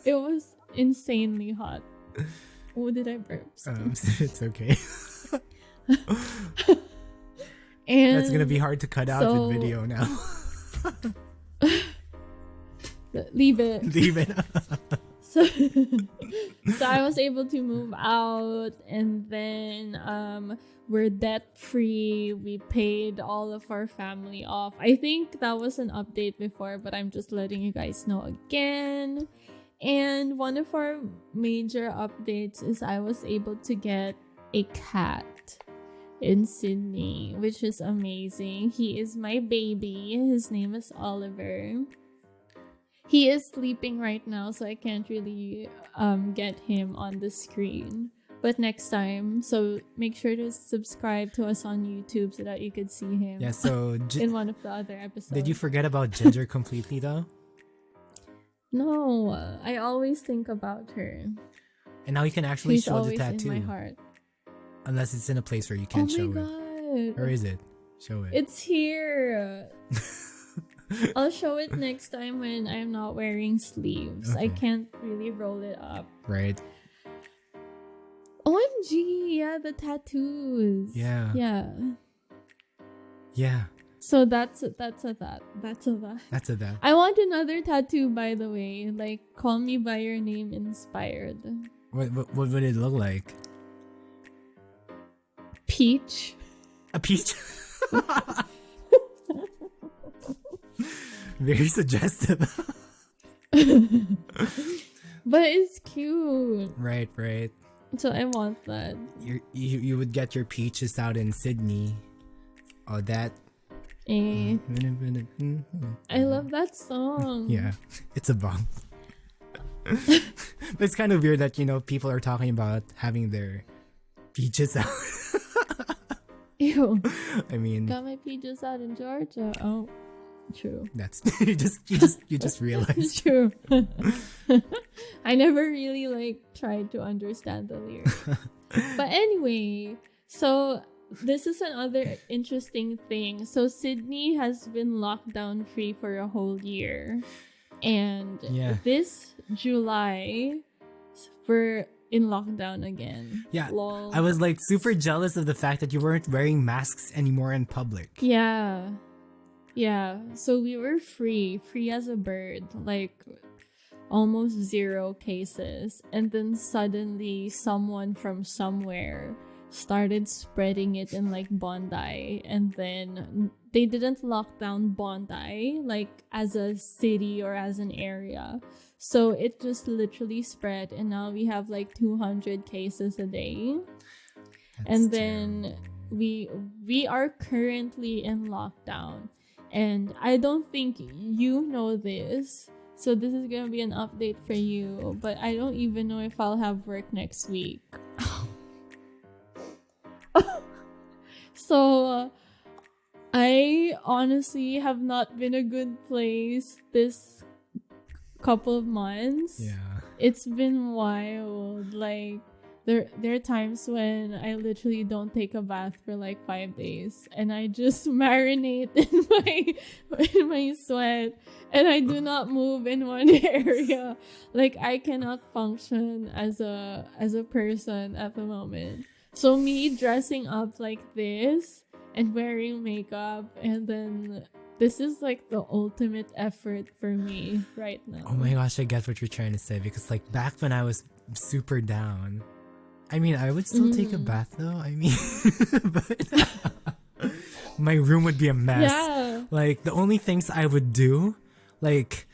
it was insanely hot. Oh, did I burp? It's okay. And that's gonna be hard to cut out with video now. Leave it. Leave it. So I was able to move out, and then we're debt free. We paid all of our family off. I think that was an update before, but I'm just letting you guys know again. And one of our major updates is I was able to get a cat in Sydney, which is amazing. He is my baby. His name is Oliver. He is sleeping right now, so I can't really get him on the screen. But next time, so make sure to subscribe to us on YouTube so that you could see him. Yeah, so in one of the other episodes. Did you forget about Ginger completely though? No, I always think about her. And now you can actually She's show the tattoo. always in my heart. Unless it's in a place where you can't show Oh my it. god. Or is it? Show it. It's here. I'll show it next time when I'm not wearing sleeves. I Okay. can't really roll it up. Right. OMG, yeah, the tattoos. Yeah. Yeah. Yeah. So that's a that. That's a that. I want another tattoo, by the way. Like, call me by your name inspired. What would it look like? Peach. A peach. Very suggestive. But it's cute. Right. So I want that. You would get your peaches out in Sydney. Oh, that. I love that song. Yeah, it's a bomb. But it's kind of weird that, people are talking about having their peaches out. Ew. I mean, Got my peaches out in Georgia. Oh. True. That's you just realized. True. I never really like tried to understand the lyrics. But anyway, so this is another interesting thing. So Sydney has been locked down free for a whole year. And this July, we're in lockdown again. Yeah. Lol. I was like super jealous of the fact that you weren't wearing masks anymore in public. Yeah. Yeah. So we were free as a bird. Like almost 0 cases. And then suddenly someone from somewhere started spreading it in like Bondi, and then they didn't lock down Bondi like as a city or as an area, so it just literally spread, and now we have like 200 cases a day. And then we are currently in lockdown, and I don't think you know this, so this is gonna be an update for you, but I don't even know if I'll have work next week. So I honestly have not been a good place this couple of months. Yeah. It's been wild. Like there are times when I literally don't take a bath for like 5 days, and I just marinate in my sweat, and I do not move in one area. Like I cannot function as a person at the moment. So me dressing up like this and wearing makeup, and then this is like the ultimate effort for me right now. Oh my gosh, I get what you're trying to say, because like back when I was super down, I mean, I would still take a bath though. I mean, but my room would be a mess. Yeah. Like the only things I would do, like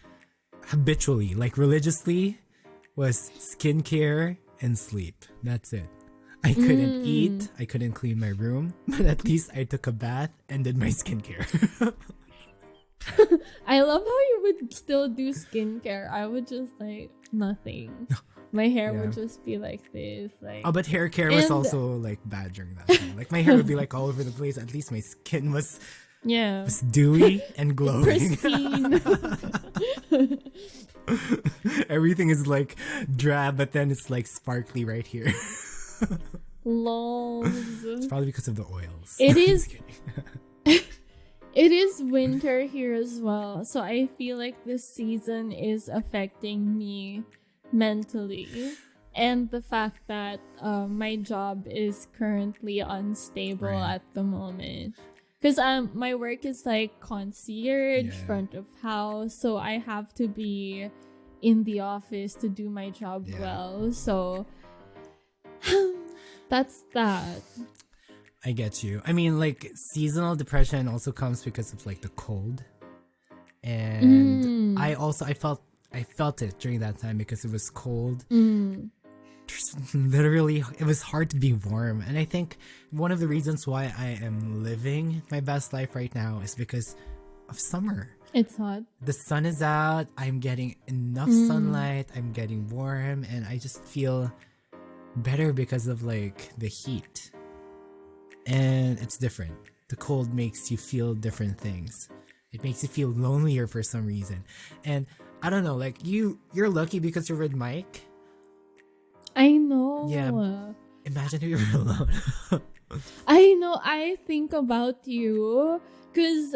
habitually, like religiously, was skincare and sleep. That's it. I couldn't eat, I couldn't clean my room, but at least I took a bath and did my skincare. I love how you would still do skincare. I would just like nothing. My hair would just be like this. Like oh, but hair care was also like bad during that time. Like my hair would be like all over the place. At least my skin was dewy and glowing. Pristine. Everything is like drab, but then it's like sparkly right here. Lols. It's probably because of the oils. It is. It is winter here as well, so I feel like this season is affecting me mentally, and the fact that my job is currently unstable at the moment, because my work is like concierge, front of house, so I have to be in the office to do my job well. So that's that. I get you. I mean, like seasonal depression also comes because of like the cold, and I felt it during that time because it was cold. Literally, it was hard to be warm, and I think one of the reasons why I am living my best life right now is because of summer. It's hot. The sun is out. I'm getting enough sunlight. I'm getting warm, and I just feel better because of like the heat. And it's different. The cold makes you feel different things. It makes you feel lonelier for some reason. And I don't know, like you're lucky because you're with Mike. I know. Yeah. Imagine if you were alone. I know. I think about you because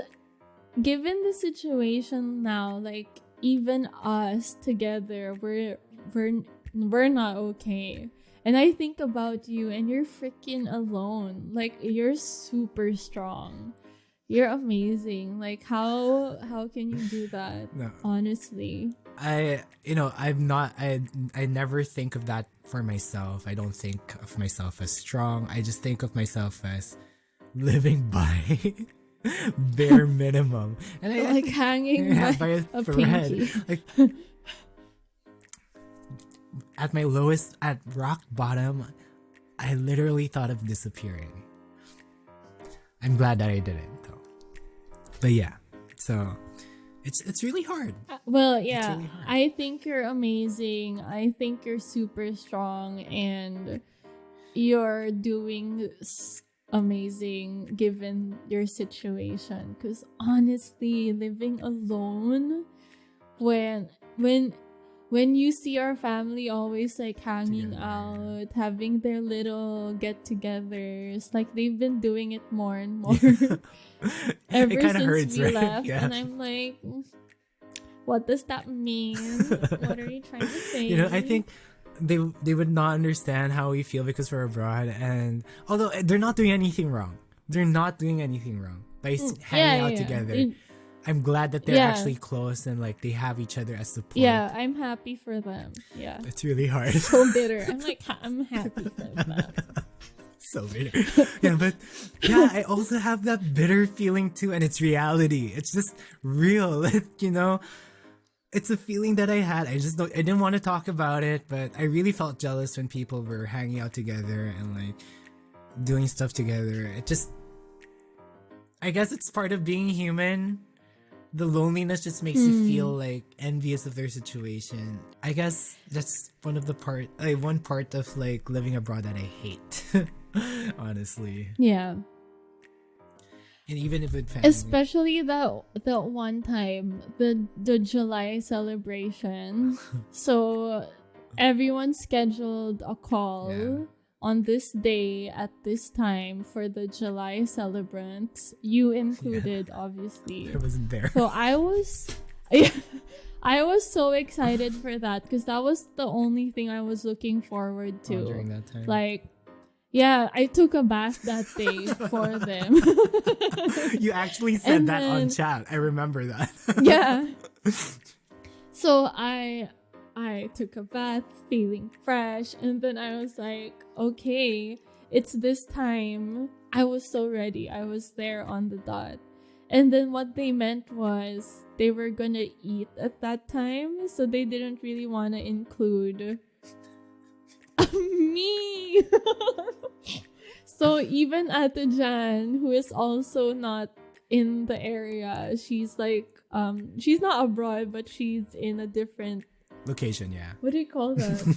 given the situation now, like even us together, we're not okay. And I think about you, and you're freaking alone. Like you're super strong. You're amazing. Like how can you do that? No. Honestly. I never think of that for myself. I don't think of myself as strong. I just think of myself as living by bare minimum. And I like hanging by a thread. pinky. Like at my lowest, at rock bottom, I literally thought of disappearing. I'm glad that I didn't, though. But yeah, so it's really hard. Well, yeah, really hard. I think you're amazing. I think you're super strong, and you're doing amazing given your situation. Because honestly, living alone, when when when you see our family always like hanging Together. out, having their little get-togethers, like they've been doing it more and more ever It kind of since hurts, we right? left. Yeah. And I'm like, what does that mean? What are you trying to say? You know, I think they would not understand how we feel because we're abroad, and although they're not doing anything wrong, by hanging out together. I'm glad that they're actually close and like they have each other as support. Yeah, I'm happy for them. Yeah, It's really hard. so bitter. I'm like, I'm happy for them. So bitter. Yeah, but yeah, I also have that bitter feeling too, and it's reality. It's just real. You know, it's a feeling that I had. I didn't want to talk about it, but I really felt jealous when people were hanging out together and like doing stuff together. I guess it's part of being human. The loneliness just makes you feel like envious of their situation. I guess that's one part of like living abroad that I hate. Honestly. Yeah. And even if it's family. Especially that one time, the July celebration. So everyone scheduled a call on this day at this time for the July celebrants. You included, obviously. I wasn't there. So I was so excited for that because that was the only thing I was looking forward to. During that time. Like, yeah, I took a bath that day for them. You actually said that on chat. I remember that. Yeah. So I took a bath feeling fresh, and then I was like, okay, it's this time. I was so ready. I was there on the dot. And then what they meant was they were gonna eat at that time, so they didn't really want to include me. So even Ate Jan, who is also not in the area, she's like, she's not abroad, but she's in a different location, yeah. What do you call that?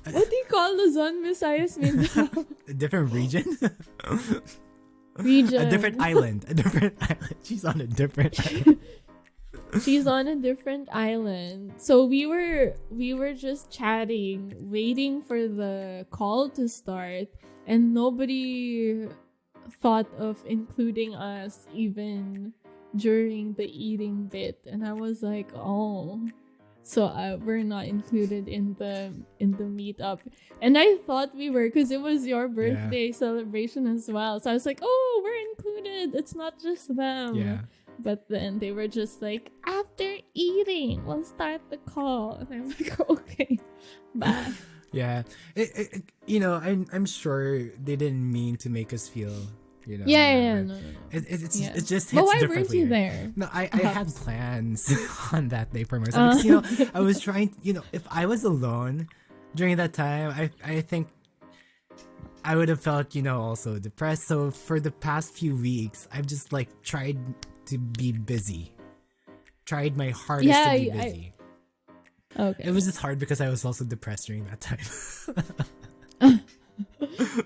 What do you call Luzon, Visayas, Mindanao? A different region? Region. A different island. She's on a different island. She's on a different island. So we were just chatting, waiting for the call to start, and nobody thought of including us even during the eating bit. And I was like, oh, so we're not included in the meetup. And I thought we were, because it was your birthday celebration as well. So I was like, oh, we're included. It's not just them. Yeah. But then they were just like, after eating, we'll start the call. And I'm like, okay, bye. Yeah. You know, I'm sure they didn't mean to make us feel, you know. Yeah. No. It's just hits But why differently. weren't you there? No, I had plans on that day for myself. Because, you know, I was trying, you know, if I was alone during that time, I think I would have felt, you know, also depressed. So for the past few weeks, I've just like tried to be busy. Tried my hardest to be busy. Okay. It was just hard because I was also depressed during that time.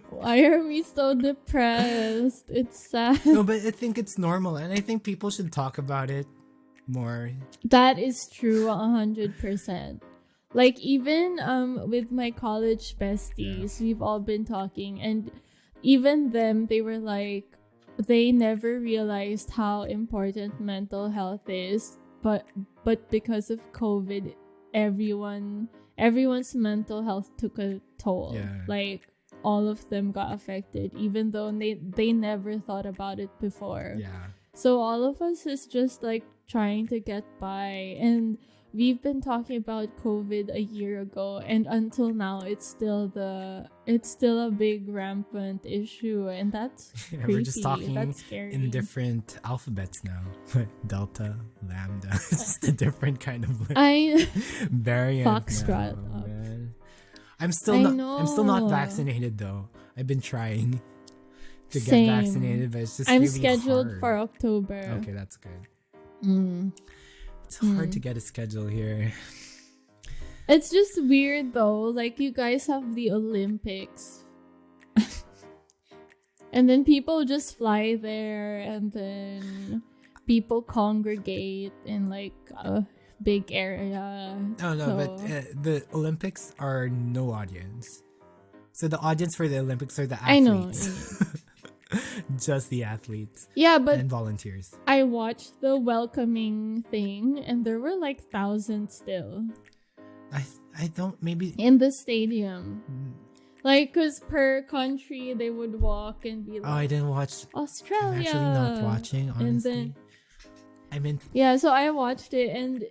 Why are we so depressed? It's sad. No, but I think it's normal, and I think people should talk about it more. That is true, 100%. Like, even with my college besties, we've all been talking, and even them, they were like, they never realized how important mental health is, but because of COVID, everyone's mental health took a toll. Yeah. Like, all of them got affected, even though they never thought about it before. Yeah. So all of us is just like trying to get by, and we've been talking about COVID a year ago, and until now it's still a big rampant issue, and that's creepy. We're just talking that's scary. in different alphabets now. Delta, Lambda. It's just a different kind of variant. Foxtrot. Now, man. I'm still not vaccinated though. I've been trying to get vaccinated, but it's just I'm really scheduled hard. for October. Okay, that's good. It's hard to get a schedule here. It's just weird though. Like, you guys have the Olympics. And then people just fly there, and then people congregate in like a big area. Oh no, So, but the Olympics are no audience. So the audience for the Olympics are the I know. athletes. Just the athletes Yeah, but and volunteers. I watched the welcoming thing, and there were like thousands still I don't maybe. in the stadium. Like, cause per country they would walk and be Oh, I like, didn't watch. Australia. I'm actually not watching, honestly. And then I mean, yeah, so I watched it, and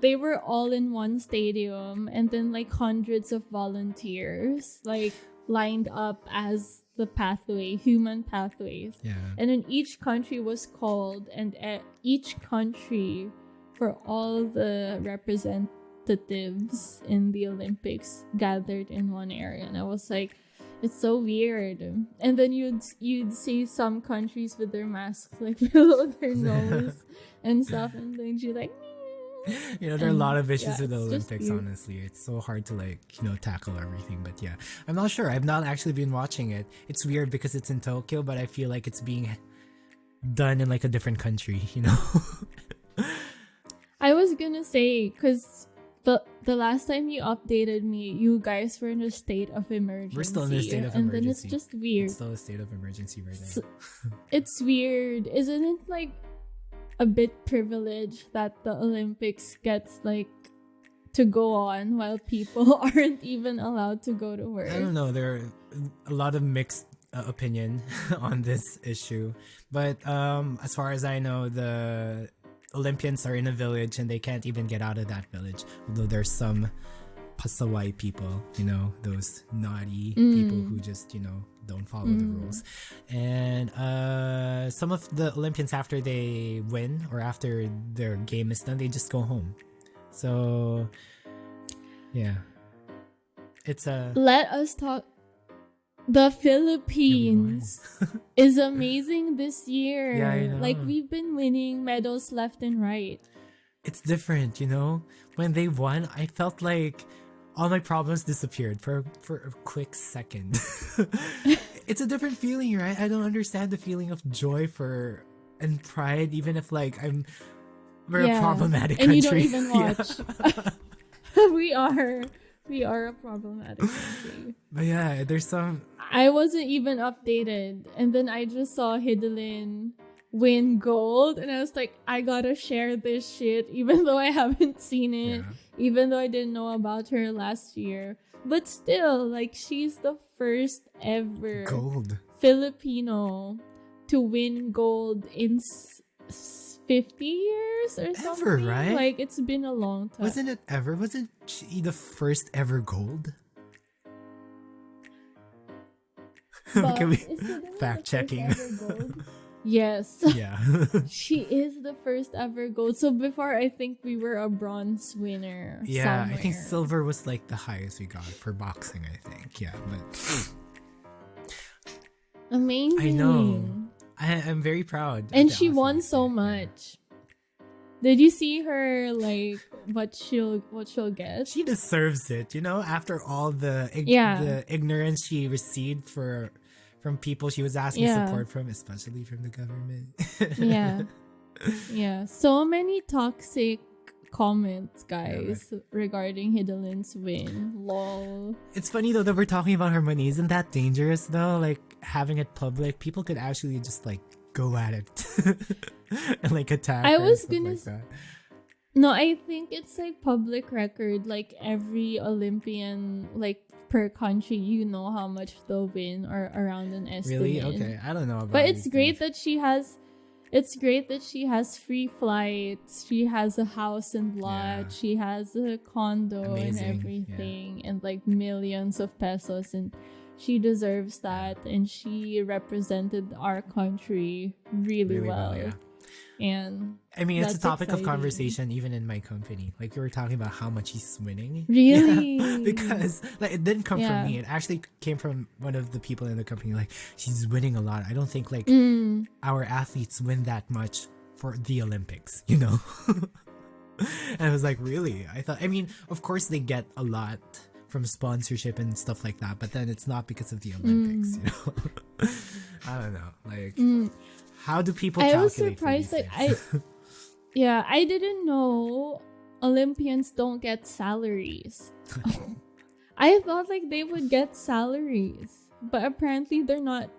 they were all in one stadium, and then like hundreds of volunteers like lined up as the pathway, human pathways. yeah. And then each country was called, and each country, for all the representatives in the Olympics, gathered in one area. And I was like, it's so weird. And then you'd see some countries with their masks like below their nose and stuff, and then you're like, You know, there are a lot of issues with the it's just Olympics, weird. honestly. It's so hard to tackle everything. But yeah, I'm not sure. I've not actually been watching it. It's weird because it's in Tokyo, but I feel like it's being done in like a different country, you know? I was gonna say, because the last time you updated me, you guys were in a state of emergency. We're still in a state of and emergency. then it's just weird. It's still a state of emergency right now. It's weird. Isn't it like a bit privileged that the Olympics gets like to go on while people aren't even allowed to go to work? I don't know. There are a lot of mixed opinion on this issue. But as far as I know, the Olympians are in a village and they can't even get out of that village. Although there's some pasaway people, those naughty people who just, don't follow the rules. And some of the Olympians, after they win or after their game is done, they just go home. So, yeah. It's a... Let us talk. The Philippines is amazing this year. Yeah, I know. Like, we've been winning medals left and right. It's different, When they won, I felt like all my problems disappeared for a quick second. It's a different feeling, right? I don't understand the feeling of joy and pride, even if we're a problematic and country. You don't even watch. We are a problematic country. But yeah, there's some... I wasn't even updated, and then I just saw Hidilyn win gold, and I was like, I gotta share this shit, even though I haven't seen it, even though I didn't know about her last year. But still, like, she's the first ever gold Filipino to win gold in 50 years or something. Ever, right? Like, it's been a long time. Wasn't she the first ever gold? Can we fact checking? Yes. Yeah. She is the first ever gold. So before, I think we were a bronze winner. Yeah, somewhere. I think silver was like the highest we got for boxing, I think. Yeah, but amazing. I know. I'm very proud. And she won so much. Did you see her, like, what she'll get? She deserves it, after all the ignorance she received from people she was asking support from, especially from the government. Yeah. So many toxic comments, guys, regarding Hidilyn's win. Lol. It's funny though that we're talking about her money. Isn't that dangerous though? Like, having it public, people could actually just like go at it and like attack. I was gonna like that. No, I think it's like public record. Like, every Olympian, like, per country, how much they'll win or around an estimate. Really? Okay, I don't know about. But it's great that she has. It's great that she has free flights. She has a house and lot. Yeah. She has a condo. Amazing. And everything, and like millions of pesos, and she deserves that. And she represented our country really well. Yeah. And I mean, it's a topic exciting. of conversation even in my company. Like, we were talking about how much he's winning. Really? Yeah, because like, it didn't come from me. It actually came from one of the people in the company. Like, she's winning a lot. I don't think like our athletes win that much for the Olympics, And I was like, really? I mean, of course they get a lot from sponsorship and stuff like that, but then it's not because of the Olympics, you know. I don't know, like how do people calculate? I was surprised, like I didn't know Olympians don't get salaries. I thought like they would get salaries, but apparently they're not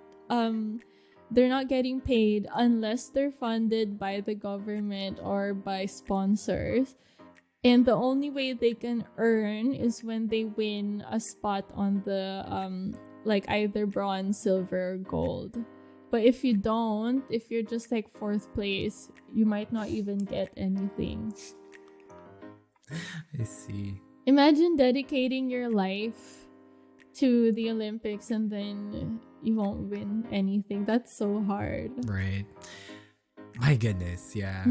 getting paid unless they're funded by the government or by sponsors. And the only way they can earn is when they win a spot on the like either bronze, silver, or gold. But if you don't, if you're just like 4th place, you might not even get anything. I see. Imagine dedicating your life to the Olympics and then you won't win anything. That's so hard. Right. My goodness, yeah.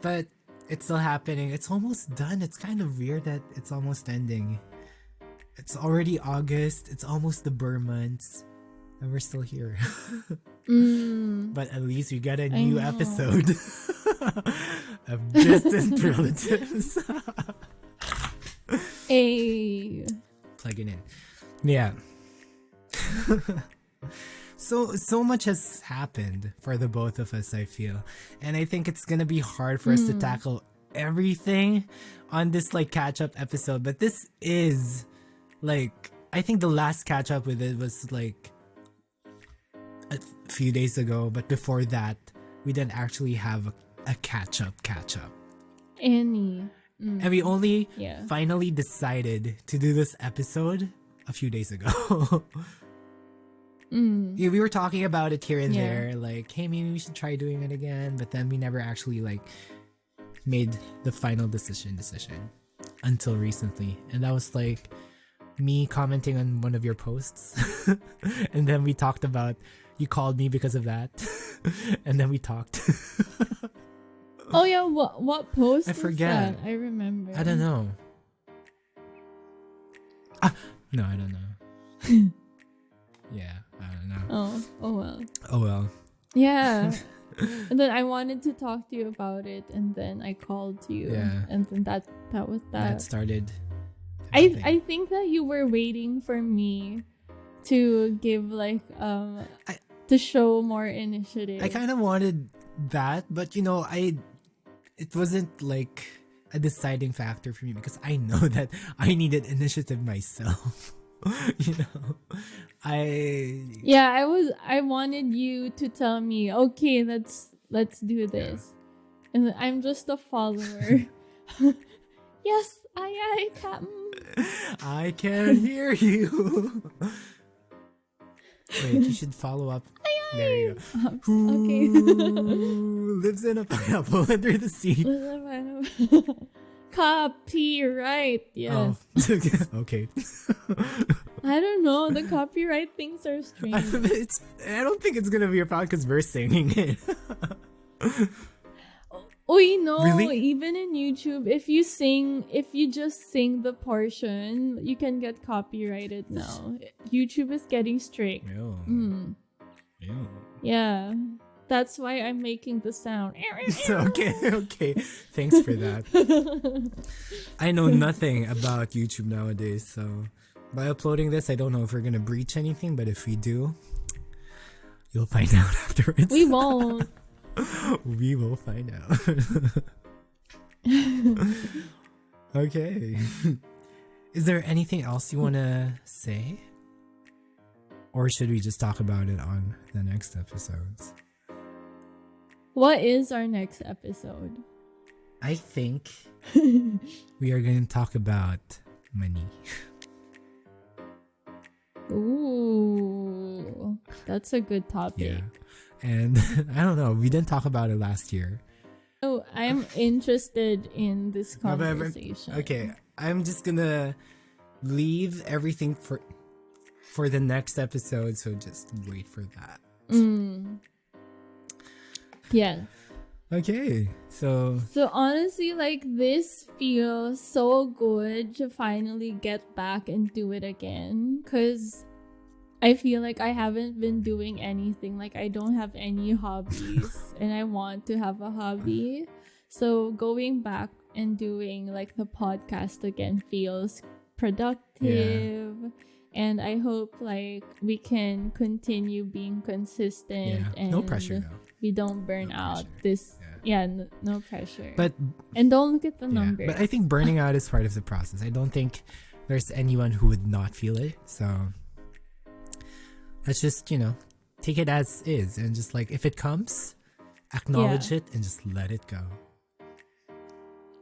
But it's still happening. It's almost done. It's kind of weird that it's almost ending. It's already August. It's almost the Burr months. And we're still here. But at least we got a new episode of Distant Relatives. Hey. Plugging in. Yeah. So much has happened for the both of us, I feel. And I think it's gonna be hard for us to tackle everything on this like catch-up episode. But this is like, I think the last catch-up with it was like a few days ago. But before that, we didn't actually have a catch-up. And we only finally decided to do this episode a few days ago. Yeah, we were talking about it here and there, like, hey, maybe we should try doing it again, but then we never actually like made the final decision until recently. And that was like me commenting on one of your posts and then we talked about, you called me because of that. And then we talked. Oh yeah, what post? I forget. I remember. I don't know. No, I don't know. Yeah, I don't know. Oh well. Yeah. And then I wanted to talk to you about it, and then I called you. Yeah. And then that was that. That started. I think that you were waiting for me to give like to show more initiative. I kind of wanted that, but you know, it wasn't like a deciding factor for me because I know that I needed initiative myself. You know, I wanted you to tell me, okay, let's do this, and I'm just a follower. Yes, aye, Captain. I can hear you. Wait, you should follow up. Aye. There you go. Okay. Who lives in a pineapple under the sea? Copyright, yes. Oh. Okay. I don't know. The copyright things are strange. I don't think it's gonna be a problem because we're singing it. Oh, you know, really? Even in YouTube, if you just sing the portion, you can get copyrighted now. YouTube is getting strict. Yeah. That's why I'm making the sound. Okay. Thanks for that. I know nothing about YouTube nowadays, so by uploading this, I don't know if we're gonna breach anything, but if we do, you'll find out afterwards. We won't. We will find out. Okay. Is there anything else you wanna say? Or should we just talk about it on the next episodes? What is our next episode? I think we are going to talk about money. Ooh, that's a good topic. Yeah. And I don't know, we didn't talk about it last year. Oh, I'm interested in this conversation. Okay, I'm just going to leave everything for the next episode, so just wait for that. Yes. Okay, so honestly, like, this feels so good to finally get back and do it again, because I feel like I haven't been doing anything. Like, I don't have any hobbies and I want to have a hobby. So going back and doing like the podcast again feels productive. And I hope like we can continue being consistent and no pressure though. We don't burn out no pressure. And don't look at the numbers. But I think burning out is part of the process. I don't think there's anyone who would not feel it. So let's just, take it as is, and just like if it comes, acknowledge it and just let it go.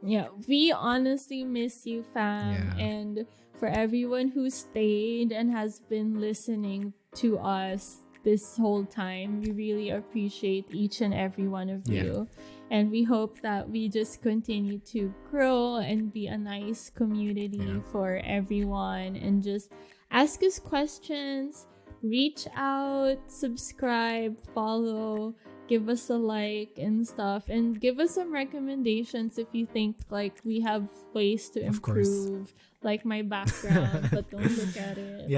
Yeah, we honestly miss you, fam. And for everyone who stayed and has been listening to us this whole time, we really appreciate each and every one of you. And we hope that we just continue to grow and be a nice community for everyone, and just ask us questions, reach out, subscribe, follow, give us a like and stuff, and give us some recommendations if you think like we have ways to improve, like my background. But don't look at it.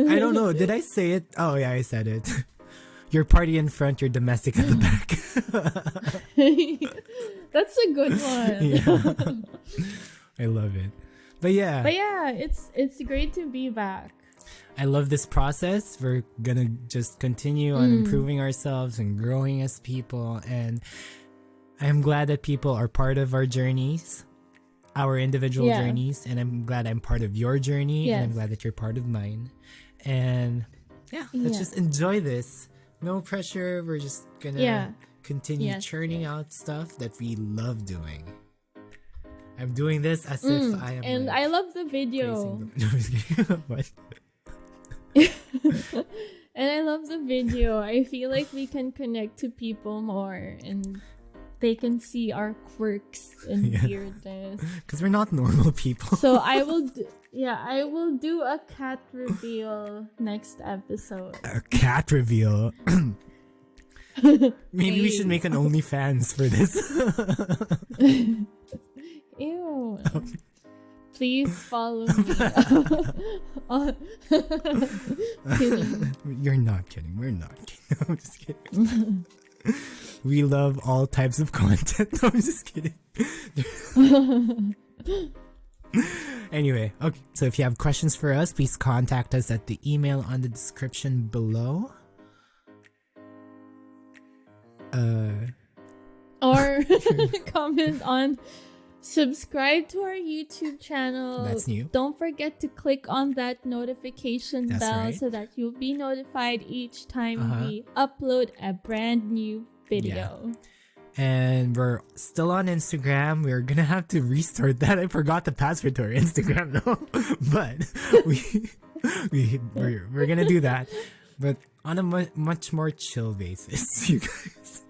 I don't know, did I say it? Oh yeah, I said it. Your party in front, your domestic at the back. That's a good one. I love it. But it's great to be back. I love this process. We're gonna just continue on improving ourselves and growing as people, and I'm glad that people are part of our journeys, our individual journeys, and I'm glad I'm part of your journey, and I'm glad that you're part of mine. And let's just enjoy this. No pressure. We're just gonna continue churning out stuff that we love doing. I'm doing this as if I am. And I love the video. What? And I love the video. I feel like we can connect to people more, and they can see our quirks and weirdness. Because we're not normal people. So I will do a cat reveal next episode. A cat reveal. Maybe we should make an OnlyFans for this. Ew. Please follow me. Kidding. You're not kidding. We're not kidding. I'm just kidding. We love all types of content. No, I'm just kidding. Anyway, okay. So if you have questions for us, please contact us at the email on the description below. Or comment on. Subscribe to our YouTube channel. That's new. Don't forget to click on that notification bell so that you'll be notified each time we upload a brand new video. And we're still on Instagram. We're gonna have to restart that. I forgot the password to our Instagram now. But we're gonna do that. But on a much more chill basis, you guys.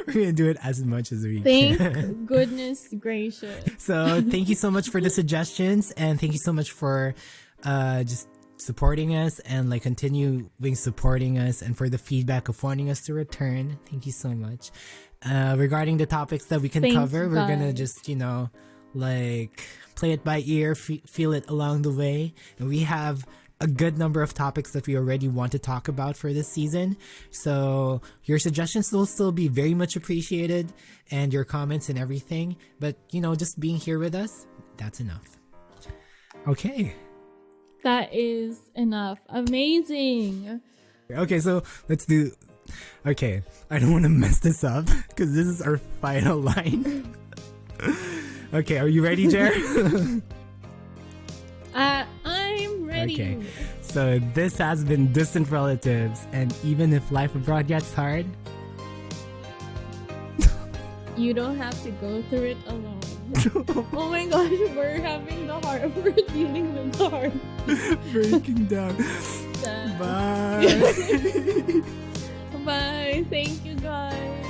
We're gonna do it as much as we can. Thank goodness gracious. So thank you so much for the suggestions, and thank you so much for just supporting us and like continuing supporting us, and for the feedback of wanting us to return. Thank you so much. Regarding the topics that we can cover, we're gonna just like play it by ear, feel it along the way, and we have a good number of topics that we already want to talk about for this season. So your suggestions will still be very much appreciated, and your comments and everything. But, just being here with us, that's enough. Okay. That is enough. Amazing. Okay, so let's do... Okay, I don't want to mess this up because this is our final line. Okay, are you ready, Jer? I'm ready. Okay, so this has been Distant Relatives, and even if life abroad gets hard, you don't have to go through it alone. Oh my gosh, we're dealing with the heart. Breaking down. Bye. Bye. Thank you, guys.